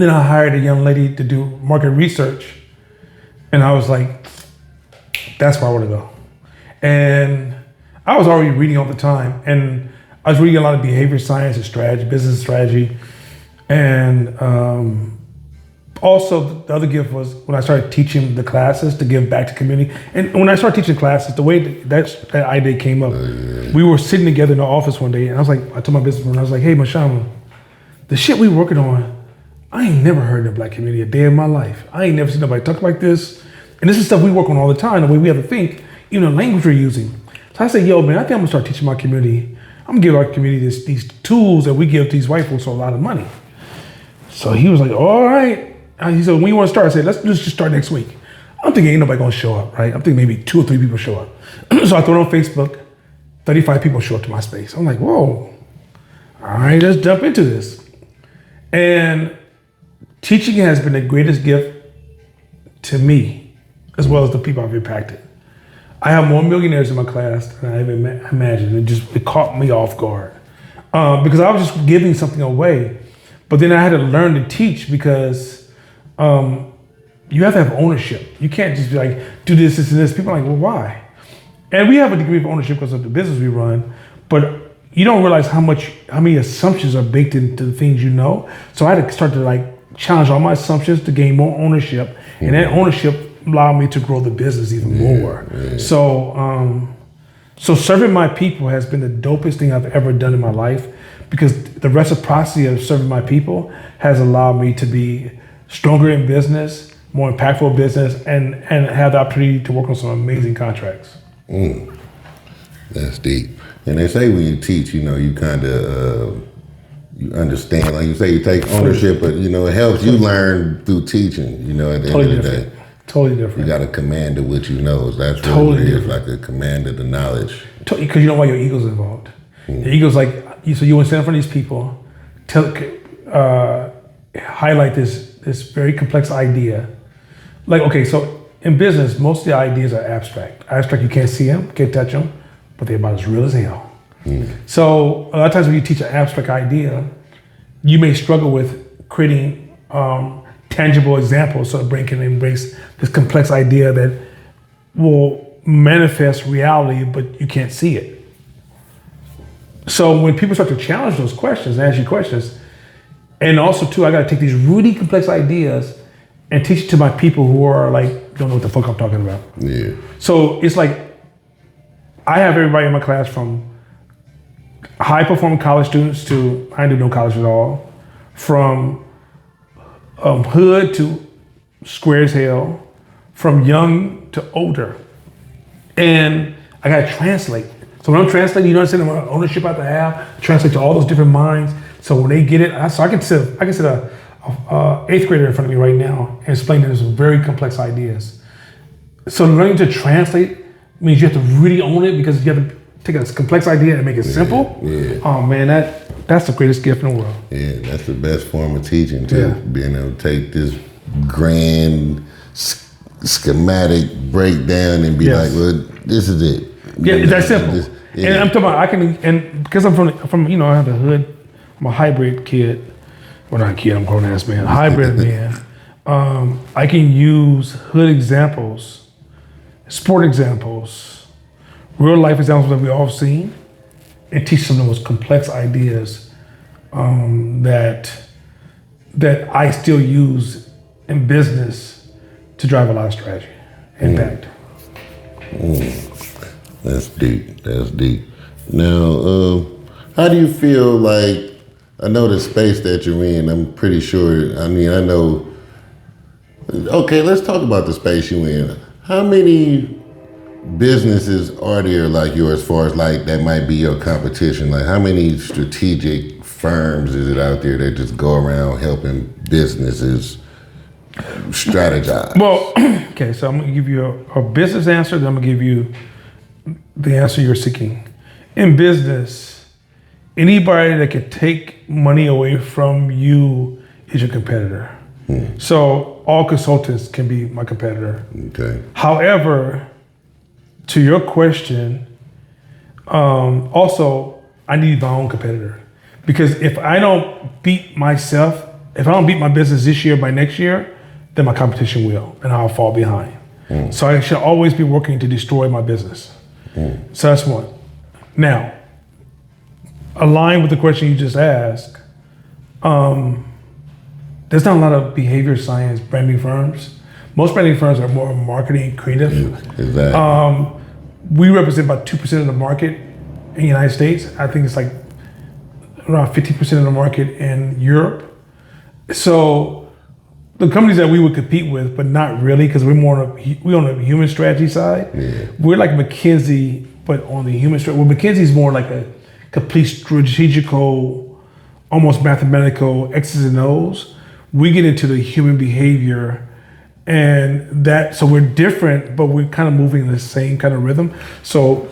then I hired a young lady to do market research. And I was like, that's where I want to go. And I was already reading all the time. And I was reading a lot of behavior science and strategy, business strategy. And also the other gift was when I started teaching the classes to give back to community. And when I started teaching classes, the way that idea came up, we were sitting together in the office one day, and I told my business partner, I was like, hey, Mashama, the shit we working on, I ain't never heard in the Black community a day in my life. I ain't never seen nobody talk like this. And this is stuff we work on all the time, the way we have to think, even the language we're using. So I said, yo, man, I think I'm gonna start teaching my community. I'm gonna give our community these tools that we give these white folks for a lot of money. So he was like, all right. He said, when you want to start? I said, let's just start next week. I'm thinking ain't nobody gonna show up, right? I'm thinking maybe 2 or 3 people show up. So I throw it on Facebook, 35 people show up to my space. I'm like, whoa, all right, let's jump into this. And teaching has been the greatest gift to me, as well as the people I've impacted. I have more millionaires in my class than I even imagined. It caught me off guard because I was just giving something away. But then I had to learn to teach because you have to have ownership. You can't just be like, do this, this, and this. People are like, well, why? And we have a degree of ownership because of the business we run, but you don't realize how many assumptions are baked into the things you know. So I had to start to challenge all my assumptions to gain more ownership, and that ownership allowed me to grow the business even more. Yeah. So serving my people has been the dopest thing I've ever done in my life, because the reciprocity of serving my people has allowed me to be stronger in business, more impactful in business, and have the opportunity to work on some amazing contracts. That's deep. And they say when you teach, you kind of you understand. Like you say, you take ownership, but it helps you learn through teaching. At the end of the day, totally different. You got a command of what you know. That's really Totally what it is, different. like a command of the knowledge. Because you know why your ego's involved. Your ego's like, so you want to stand in front of these people, highlight this very complex idea. Like, okay, so in business, most of the ideas are abstract. Abstract, you can't see them, can't touch them, but they're about as real as hell. So a lot of times when you teach an abstract idea, you may struggle with creating tangible examples so the brain can embrace this complex idea that will manifest reality, but you can't see it. So when people start to challenge those questions and ask you questions, and also too, I got to take these really complex ideas and teach it to my people who are like, don't know what the fuck I'm talking about. Yeah. So it's like, I have everybody in my class from high performing college students to, I didn't do no college at all, from hood to square as hell, from young to older. And I got to translate. So when I'm translating, you understand the amount of ownership I have to have, translate to all those different minds. So when they get it, so I can sit a 8th grader in front of me right now and explain to them some very complex ideas. So learning to translate means you have to really own it, because you have to take a complex idea and make it simple. Yeah. Oh man, that's the greatest gift in the world. Yeah, that's the best form of teaching too. Yeah. Being able to take this grand schematic breakdown and be like, well, this is it. Yeah, it's that simple. And I'm talking about, and because I'm from I have the hood, I'm a hybrid kid. Well, not a kid, I'm a grown ass man. Hybrid man. I can use hood examples, sport examples, real life examples that we all seen, and teach some of the most complex ideas that I still use in business to drive a lot of strategy, impact. That's deep. That's deep. Now, how do you feel like? I know the space that you're in. I'm pretty sure. I know. Okay, let's talk about the space you're in. How many businesses are there like yours, as far as like that might be your competition? Like, how many strategic firms is it out there that just go around helping businesses strategize? Well, okay, so I'm gonna give you a business answer, then I'm gonna give you the answer you're seeking. In business, anybody that can take money away from you is your competitor. So all consultants can be my competitor. Okay. However, to your question, also I need my own competitor, because if I don't beat myself, if I don't beat my business this year by next year, then my competition will, and I'll fall behind. So I should always be working to destroy my business. So that's one. Now, aligned with the question you just asked, there's not a lot of behavior science branding firms. Most branding firms are more marketing creative. Exactly. We represent about 2% of the market in the United States. I think it's like around 50% of the market in Europe. So the companies that we would compete with, but not really, because we're more on the human strategy side. Yeah. We're like McKinsey, but on the human strategy. Well, McKinsey's more like a complete strategical, almost mathematical X's and O's. We get into the human behavior, and so we're different, but we're kind of moving in the same kind of rhythm. So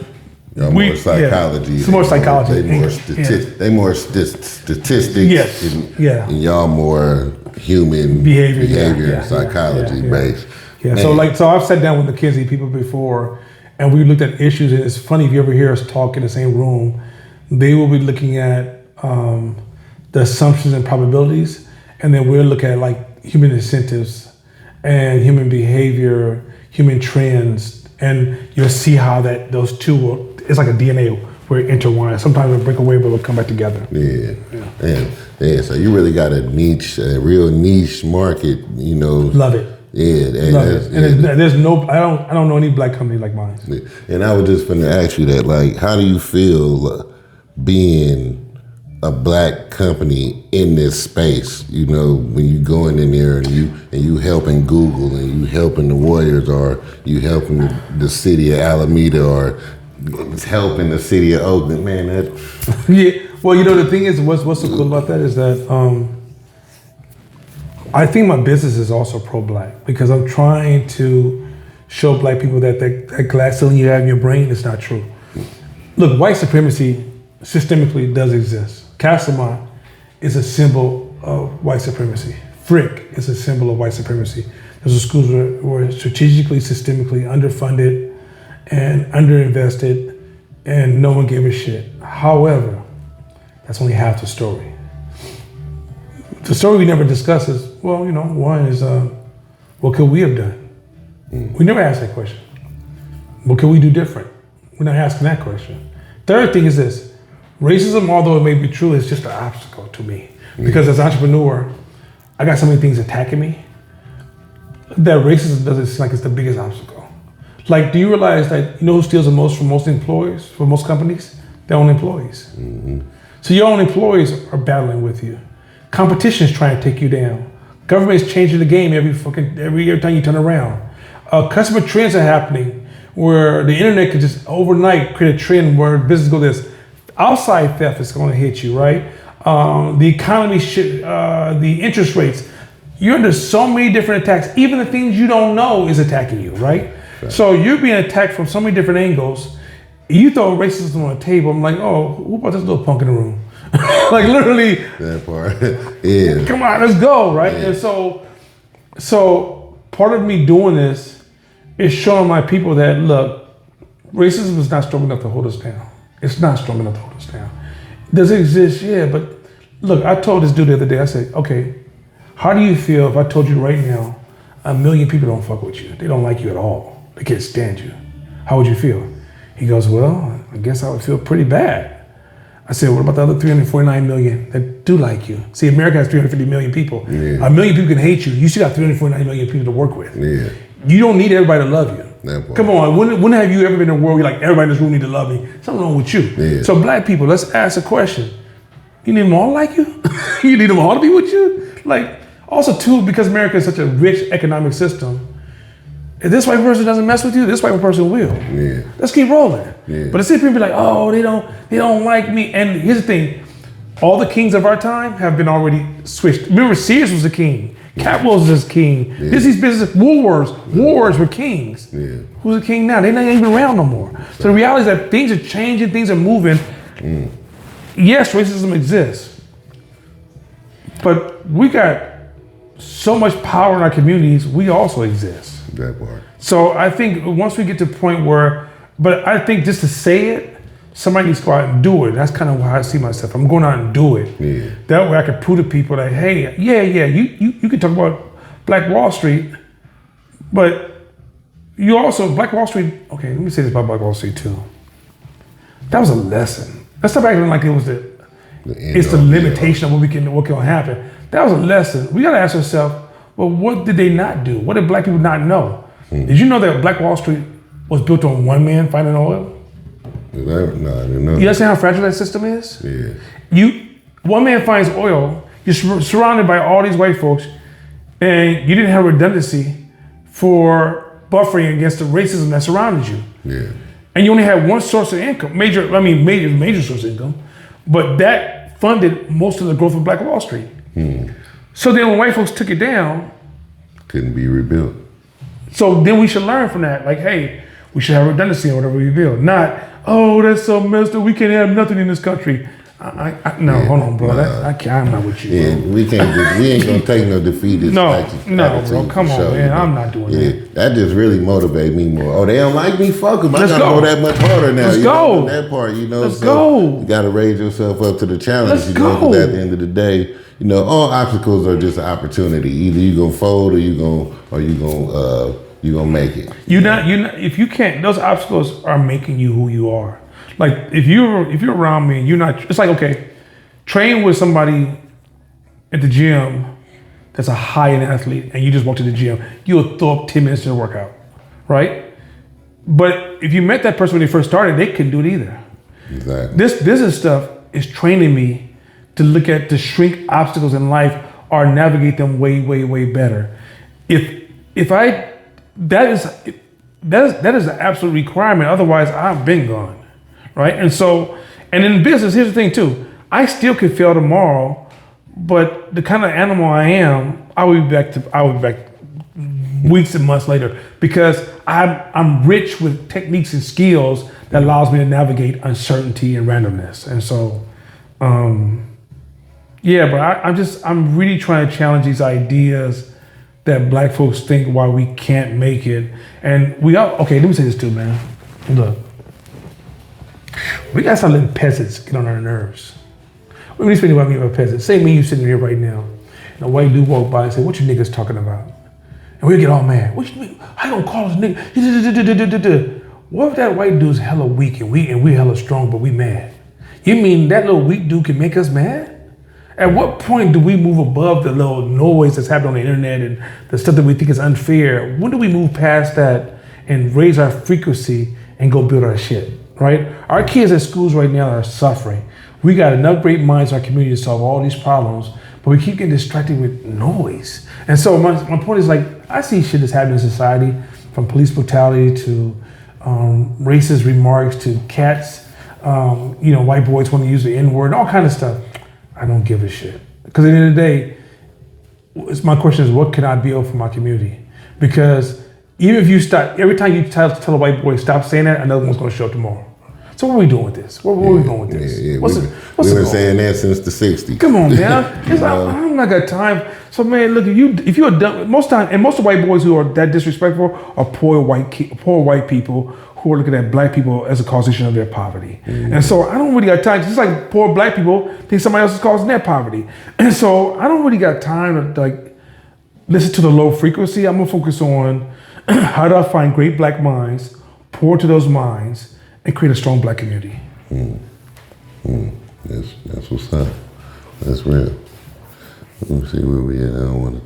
more psychology. It's more psychology. They more statistics. Yes. And y'all more human behavior psychology based. Yeah. So I've sat down with McKinsey people before, and we looked at issues. And it's funny, if you ever hear us talk in the same room, they will be looking at the assumptions and probabilities, and then we'll look at like human incentives and human behavior, human trends, and you'll see how those two it's like a DNA where it intertwines. Sometimes we'll break away, but we'll come back together. Yeah. So you really got a real niche market. Love it. Yeah, love it. And there's no, I don't know any black company like mine. And I was just going to ask you that, like, how do you feel being a black company in this space. You know, when you going in there and you helping Google and you helping the Warriors, or you helping the city of Alameda, or helping the city of Oakland, man. That Yeah. Well, you know, the thing is, what's so cool about that is that I think my business is also pro-black, because I'm trying to show black people that that glass ceiling you have in your brain is not true. Look, white supremacy systemically does exist. Castlemont is a symbol of white supremacy. Frick is a symbol of white supremacy. Those are schools were strategically, systemically underfunded and underinvested, and no one gave a shit. However, that's only half the story. The story we never discuss is, well, you know, one is, what could we have done? We never ask that question. What could we do different? We're not asking that question. Third thing is this: racism, although it may be true, is just an obstacle to me. Because as an entrepreneur, I got so many things attacking me that racism doesn't seem like it's the biggest obstacle. Like, do you realize that, you know who steals the most from most employees, from most companies? Their own employees. So your own employees are battling with you. Competition is trying to take you down. Government is changing the game every time you turn around. Customer trends are happening where the internet could just overnight create a trend where business go this. Outside theft is going to hit you, right? The economy, the interest rates. You're under so many different attacks. Even the things you don't know is attacking you, right? So you're being attacked from so many different angles. You throw racism on the table. I'm like, oh, who brought this little punk in the room? Like literally. That part. Yeah. Come on, let's go, right? Yeah. And so part of me doing this is showing my people that, look, racism is not strong enough to hold us down. It's not strong enough to hold us down. Does it exist? Yeah, but look, I told this dude the other day, I said, okay, how do you feel if I told you right now 1 million people don't fuck with you? They don't like you at all. They can't stand you. How would you feel? He goes, well, I guess I would feel pretty bad. I said, what about the other 349 million that do like you? See, America has 350 million people. Yeah. 1 million people can hate you. You still got 349 million people to work with. Yeah. You don't need everybody to love you. Come on, when have you ever been in a world where you're like, everybody in this room need to love me? Something wrong with you. Yeah. So black people, let's ask a question. You need them all to like you? You need them all to be with you? Like, also too, because America is such a rich economic system, if this white person doesn't mess with you, this white person will. Yeah. Let's keep rolling. Yeah. But instead people be like, oh, they don't like me. And here's the thing, all the kings of our time have been already switched. Remember, Sears was a king. Capitals is king. Yeah. Disney's business, wars were kings. Yeah. Who's the king now? They're not even around no more. So the reality is that things are changing, things are moving. Yes, racism exists, but we got so much power in our communities, we also exist. That part. So I think once we get to the point where, but I think just to say it, somebody needs to go out and do it. That's kind of how I see myself. I'm going out and do it. Yeah. That way I can prove to people that, hey, you can talk about Black Wall Street, but you also, Black Wall Street, okay, let me say this about Black Wall Street too. That was a lesson. Let's stop acting like it was the limitation of what can happen. That was a lesson. We gotta ask ourselves, well, what did they not do? What did black people not know? Did you know that Black Wall Street was built on one man finding oil? No, I didn't know. You understand how fragile that system is? Yeah. One man finds oil, you're surrounded by all these white folks, and you didn't have redundancy for buffering against the racism that surrounded you. Yeah. And you only had one source of income, major source of income, but that funded most of the growth of Black Wall Street. So then when white folks took it down, couldn't be rebuilt. So then we should learn from that. Like, hey, we should have redundancy in whatever we build. Not, oh, that's so messed up. We can't have nothing in this country. Hold on, bro. I'm not with you. Yeah, bro. We ain't gonna take no defeat. No, bro. Come on, man. I'm not doing that. That just really motivates me more. Oh, they don't like me? Fuck them. I gotta go that much harder now. Let's go. That part, Let's go. You gotta raise yourself up to the challenge. Let's go. Because at the end of the day, all obstacles are just an opportunity. Either you gonna fold or you gonna make it. If you can't, those obstacles are making you who you are. Like if you're around me and you're not, it's like, okay, train with somebody at the gym that's a high-end athlete and you just walk to the gym, you'll throw up 10 minutes in a workout, right? But if you met that person when they first started, they couldn't do it either. Exactly. This business stuff is training me to shrink obstacles in life or navigate them way, way, way better. If I that is an absolute requirement. Otherwise, I've been gone, right? And in business, here's the thing too. I still could fail tomorrow, but the kind of animal I am, I will be back weeks and months later because I'm rich with techniques and skills that allows me to navigate uncertainty and randomness. And so, but I'm really trying to challenge these ideas that black folks think why we can't make it. And let me say this too, man. Look, we gotta start letting peasants get on our nerves. What do you speaking about peasants? Say me, you sitting here right now, and a white dude walk by and say, "What you niggas talking about?" And we get all mad. What you mean? I don't call this nigga. What if that white dude's hella weak and we hella strong, but we mad? You mean that little weak dude can make us mad? At what point do we move above the little noise that's happening on the internet and the stuff that we think is unfair? When do we move past that and raise our frequency and go build our shit, right? Our kids at schools right now are suffering. We got enough great minds in our community to solve all these problems, but we keep getting distracted with noise. And so my point is, like, I see shit that's happening in society, from police brutality to racist remarks to cats, white boys want to use the N-word, all kind of stuff. I don't give a shit. Because at the end of the day, my question is, what can I build for my community? Because even if you stop, every time you tell a white boy stop saying that, another one's going to show up tomorrow. So where are we doing with this? Where are we going with this? We've been saying that since the 60s. Come on, man. I'm not got time. So, man, look, if you're dumb, most of the white boys who are that disrespectful are poor white people who are looking at black people as a causation of their poverty. Mm-hmm. And so I don't really got time. Just like poor black people think somebody else is causing their poverty. And so I don't really got time to listen to the low frequency. I'm gonna focus on how do I find great black minds, pour to those minds, and create a strong black community. That's what's up. That's real. Let me see where we at. I don't want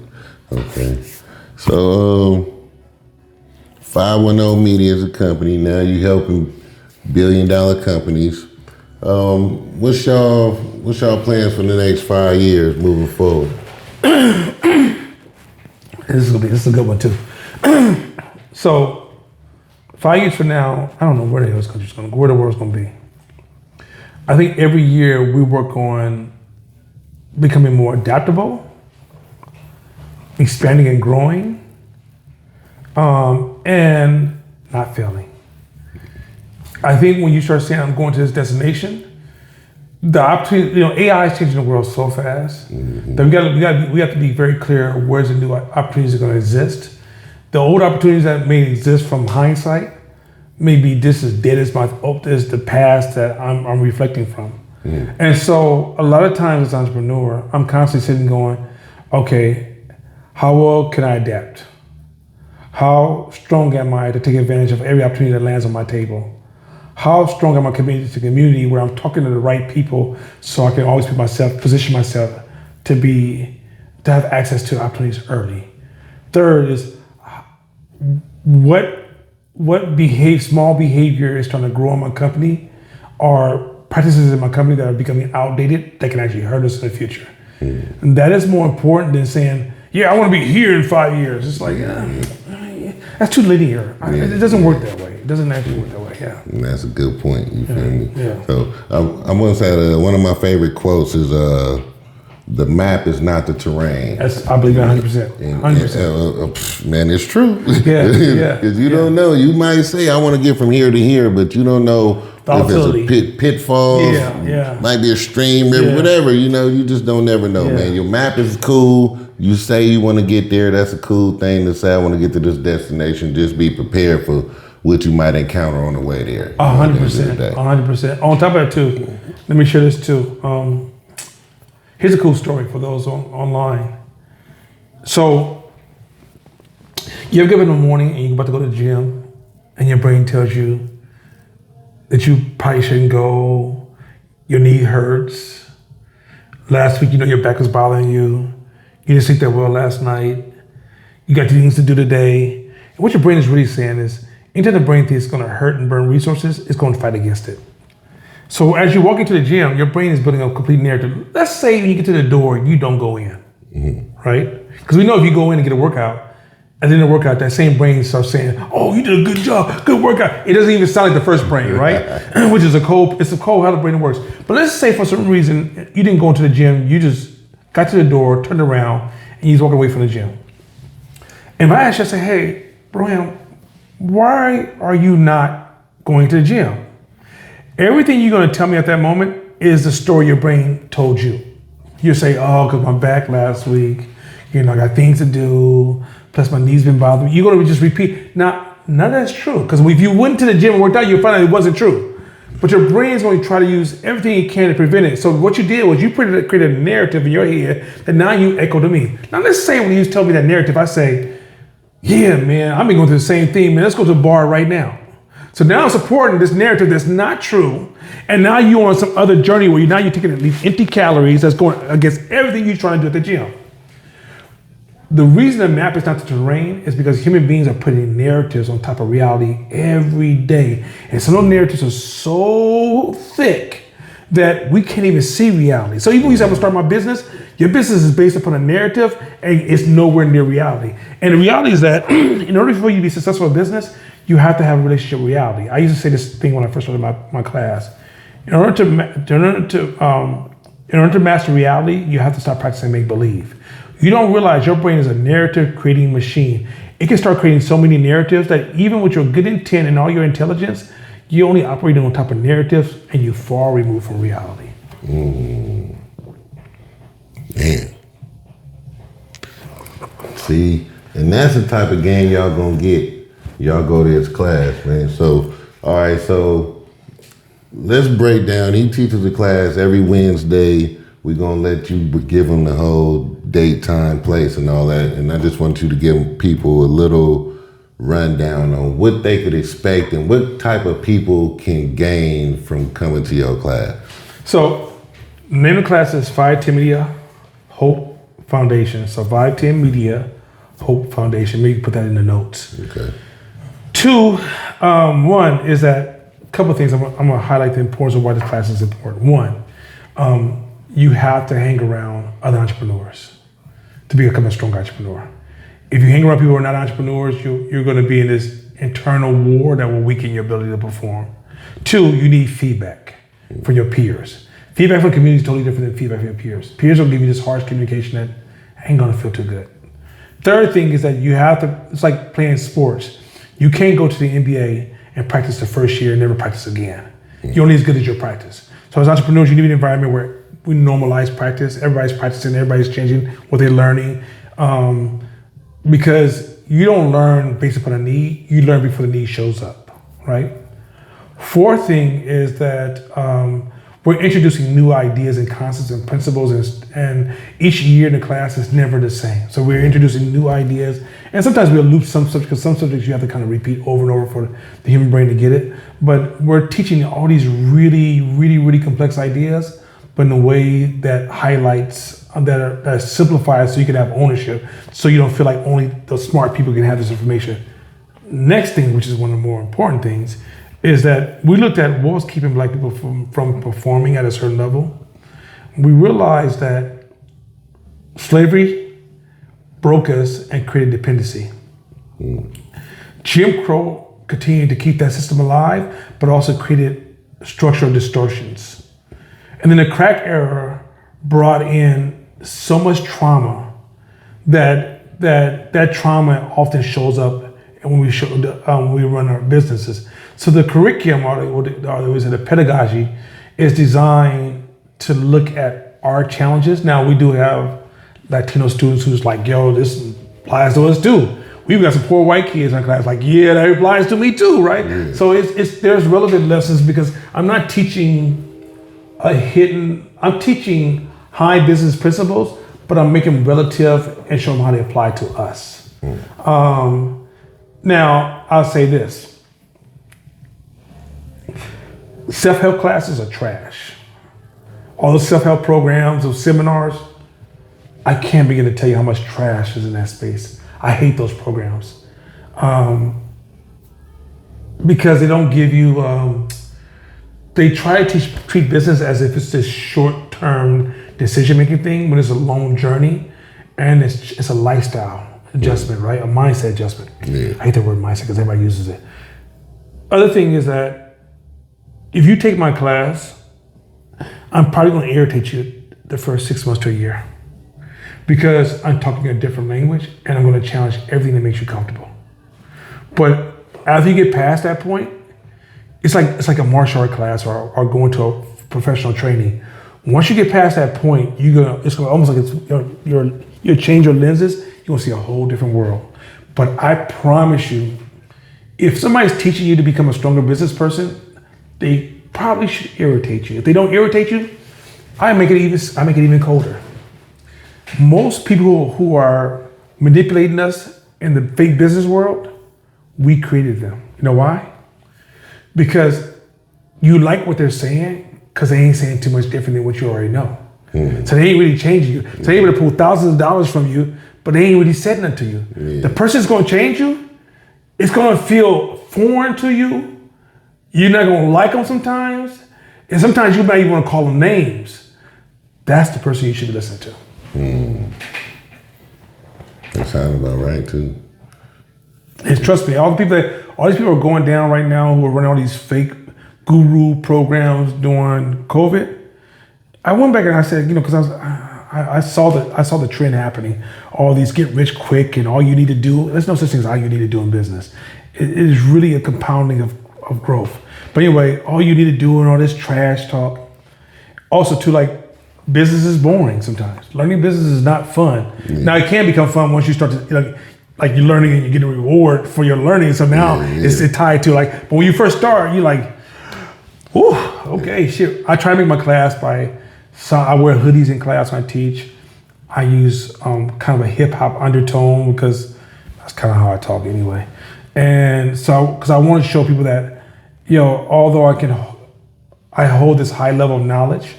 to. Okay. So, 510 Media is a company. Now you helping $1 billion companies. What's y'all plans for the next 5 years moving forward? This is a good one too. So 5 years from now, I don't know where the hell this country's going to go, where the world's going to be. I think every year we work on becoming more adaptable, expanding and growing, and not failing. I think when you start saying, I'm going to this destination, the opportunity, AI is changing the world so fast that we have to be very clear of where's the new opportunities are going to exist. The old opportunities that may exist from hindsight, maybe this is dead as the past that I'm reflecting from. And so a lot of times as an entrepreneur, I'm constantly sitting going, okay, how well can I adapt? How strong am I to take advantage of every opportunity that lands on my table? How strong am I committed to community where I'm talking to the right people so I can always position myself to have access to opportunities early? Third is what small behavior is trying to grow in my company or practices in my company that are becoming outdated that can actually hurt us in the future. And that is more important than saying, I want to be here in 5 years. It's like, that's too linear. It doesn't work that way. It doesn't actually work that way, And that's a good point, you feel me? Yeah. So I'm going to say one of my favorite quotes is, the map is not the terrain. I believe 100%. 100%. Man, it's true. Yeah. Because you don't know. You might say, I want to get from here to here, but you don't know if it's a pitfall. Might be a stream, river, whatever. You just don't never know, man. Your map is cool. You say you want to get there. That's a cool thing to say. I want to get to this destination. Just be prepared for what you might encounter on the way there. 100%. 100%. On top of that, too, let me share this, too. Here's a cool story for those online. So, you ever get up in the morning and you're about to go to the gym and your brain tells you that you probably shouldn't go, your knee hurts, last week your back was bothering you, you didn't sleep that well last night, you got things to do today. And what your brain is really saying is, anytime the brain thinks it's going to hurt and burn resources, it's going to fight against it. So as you walk into the gym, your brain is building a complete narrative. Let's say when you get to the door, you don't go in, right? Because we know if you go in and get a workout, at the end of the workout, that same brain starts saying, "Oh, you did a good job, good workout." It doesn't even sound like the first brain, right? Which is it's a cold how the brain works. But let's say for some reason you didn't go into the gym, you just got to the door, turned around, and you just walked away from the gym. And if I ask you, I say, "Hey, Brian, why are you not going to the gym?" Everything you're going to tell me at that moment is the story your brain told you. You say, "Oh, because my back last week, I got things to do. Plus my knees been bothering me." You're going to just repeat. Now, none of that's true. Because if you went to the gym and worked out, you'll find out it wasn't true. But your brain's going to try to use everything it can to prevent it. So what you did was you created a narrative in your head that now you echo to me. Now let's say when you tell me that narrative, I say, "Yeah, man, I've been going through the same thing, man. Let's go to the bar right now." So now I'm supporting this narrative that's not true. And now you're on some other journey where you're taking these empty calories that's going against everything you're trying to do at the gym. The reason the map is not the terrain is because human beings are putting narratives on top of reality every day. And some of those narratives are so thick that we can't even see reality. So even when you say, "I'm gonna start my business," your business is based upon a narrative and it's nowhere near reality. And the reality is that in order for you to be successful in business, you have to have a relationship with reality. I used to say this thing when I first started my class. In order to master reality, you have to start practicing make-believe. You don't realize your brain is a narrative creating machine. It can start creating so many narratives that even with your good intent and all your intelligence, you're only operating on top of narratives and you're far removed from reality. Man. See, and that's the type of game y'all gonna get. Y'all go to his class, man. So, all right, so let's break down. He teaches the class every Wednesday. We're gonna let you give him the whole date, time, place, and all that. And I just want you to give people a little rundown on what they could expect and what type of people can gain from coming to your class. So, the name of the class is 510 Media Hope Foundation. So, 510 Media Hope Foundation. Maybe put that in the notes. Okay. Two, one is that a couple of things. I'm gonna highlight the importance of why this class is important. One, you have to hang around other entrepreneurs to become a strong entrepreneur. If you hang around people who are not entrepreneurs, you're going to be in this internal war that will weaken your ability to perform. Two, you need feedback from your peers. Feedback from the community is totally different than feedback from your peers. Peers will give you this harsh communication that ain't going to feel too good. Third thing is that you have to, it's like playing sports. You can't go to the NBA and practice the first year and never practice again. You're only as good as your practice. So as entrepreneurs, you need an environment where we normalize practice. Everybody's practicing, everybody's changing what they're learning. Because you don't learn based upon a need, you learn before the need shows up, right? Fourth thing is that we're introducing new ideas and concepts and principles, and each year in the class is never the same. So we're introducing new ideas, and sometimes we'll loop some subjects, because some subjects you have to kind of repeat over and over for the human brain to get it. But we're teaching all these really, really, really complex ideas, but in a way that highlights, that simplifies so you can have ownership, so you don't feel like only the smart people can have this information. Next thing, which is one of the more important things, is that we looked at what was keeping Black people from performing at a certain level. We realized that slavery broke us and created dependency. Jim Crow continued to keep that system alive, but also created structural distortions. And then the crack era brought in so much trauma that trauma often shows up when we run our businesses. So the curriculum, or the pedagogy, is designed to look at our challenges. Now we do have Latino students who's like, "Yo, this applies to us too." We've got some poor white kids in our class like, "Yeah, that applies to me too," right? Yeah. So there's relevant lessons, because I'm not teaching I'm teaching high business principles, but I'm making them relative and showing them how they apply to us. Now, I'll say this. Self-help classes are trash. All the self-help programs, those seminars, I can't begin to tell you how much trash is in that space. I hate those programs. Because they don't give you they try to treat business as if it's this short-term decision-making thing when it's a long journey, and it's a lifestyle adjustment, right? A mindset adjustment. Yeah. I hate the word mindset because everybody uses it. Other thing is that if you take my class, I'm probably going to irritate you the first 6 months to a year because I'm talking a different language and I'm going to challenge everything that makes you comfortable. But after you get past that point, it's like a martial art class or going to a professional training. Once you get past that point, it's almost like you change your lenses. You're gonna see a whole different world. But I promise you, if somebody's teaching you to become a stronger business person, they probably should irritate you. If they don't irritate you, I make it even colder. Most people who are manipulating us in the fake business world, we created them. You know why? Because you like what they're saying because they ain't saying too much different than what you already know. Mm-hmm. So they ain't really changing you. So they able to pull thousands of dollars from you, but they ain't really said nothing to you. Yeah. The person's gonna change you. It's gonna feel foreign to you. You're not gonna like them sometimes. And sometimes you might even wanna call them names. That's the person you should be listening to. Mm. That sounds about right too. And trust me, all these people are going down right now who are running all these fake guru programs during COVID. I went back and I said, because I saw the trend happening. All these get rich quick and all you need to do. There's no such thing as all you need to do in business. It is really a compounding of growth. But anyway, all you need to do and all this trash talk. Also, too, like business is boring sometimes. Learning business is not fun. Yeah. Now it can become fun once you start to like you're learning and you get a reward for your learning. So now it's tied to but when you first start, you're like, whew, okay, shit. I try to make my class I wear hoodies in class when I teach. I use kind of a hip hop undertone because that's kind of how I talk anyway. And so, because I want to show people that, although I hold this high level of knowledge,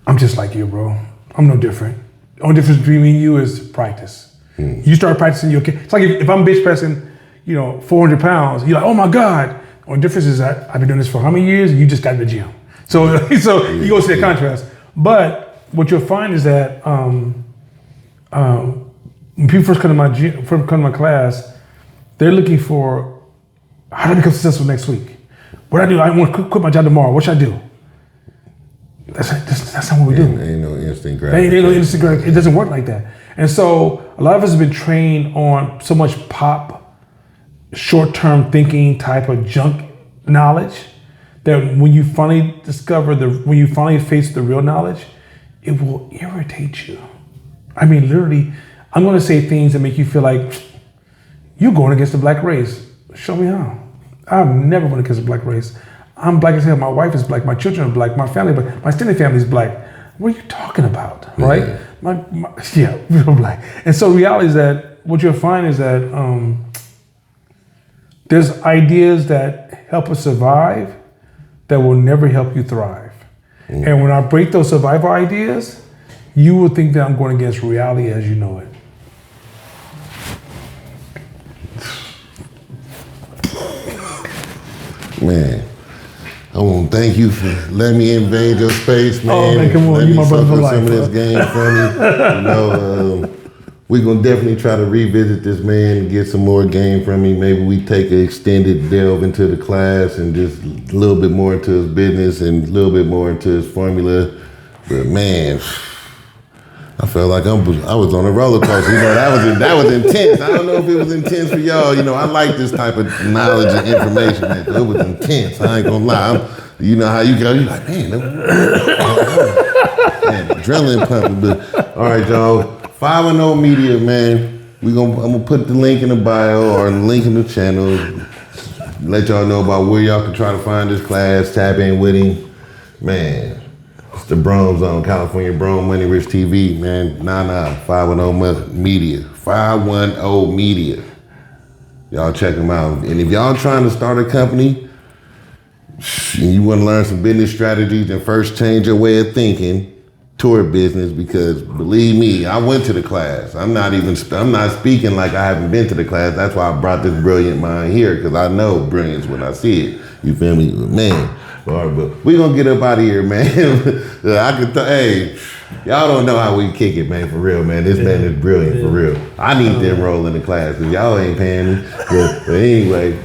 I'm just like you, bro. I'm no different. The only difference between me and you is practice. You start practicing, it's like if I'm bench pressing, 400 pounds, you're like, oh my God. The only difference is that I've been doing this for how many years and you just got in the gym. So you go see the contrast. But what you'll find is that when people first come to my class, they're looking for how do I become successful next week? What do I do? I want to quit my job tomorrow. What should I do? That's not what we do. Ain't no instant gratification. Ain't no instant gratification. It doesn't work like that. And so a lot of us have been trained on so much pop, short-term thinking type of junk knowledge that when you finally face the real knowledge, it will irritate you. I mean, literally, I'm going to say things that make you feel like you're going against the black race. Show me how. I've never went against the black race. I'm black as hell. My wife is black. My children are black. My family, my extended family is black. What are you talking about, right? Real black. And so reality is that what you'll find is that there's ideas that help us survive that will never help you thrive. And when I break those survival ideas, you will think that I'm going against reality as you know it. Man, I want to thank you for letting me invade your space, man. Oh, man, come on. You my brother for life. Some of this game from me. We're going to definitely try to revisit this, man, and get some more game from me. Maybe we take an extended delve into the class and just a little bit more into his business and a little bit more into his formula. But, man, I felt like I was on a roller coaster. That was intense. I don't know if it was intense for y'all. I like this type of knowledge and information, man. It was intense. I ain't gonna lie. You know how you go. You're like, man, adrenaline pumping. But all right, y'all. 510 Media, man. I'm gonna put the link in the bio or the link in the channel. Let y'all know about where y'all can try to find this class. Tap in with him, man. It's the Brome Zone, California Brome Money Rich TV, man. 510 Media. 510 Media. Y'all check them out. And if y'all trying to start a company and you want to learn some business strategies and first change your way of thinking toward business, because believe me, I went to the class. I'm not speaking like I haven't been to the class. That's why I brought this brilliant mind here, because I know brilliance when I see it. You feel me? Man, All right, but we gonna get up out of here, man. Hey, y'all don't know how we kick it, man, for real, man. This man is brilliant, for real. I need to enroll in the class, because y'all ain't paying me. But anyway,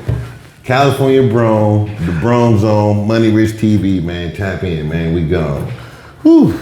California Brome, the Brome Zone, Money Rich TV, man. Tap in, man. We gone. Whew.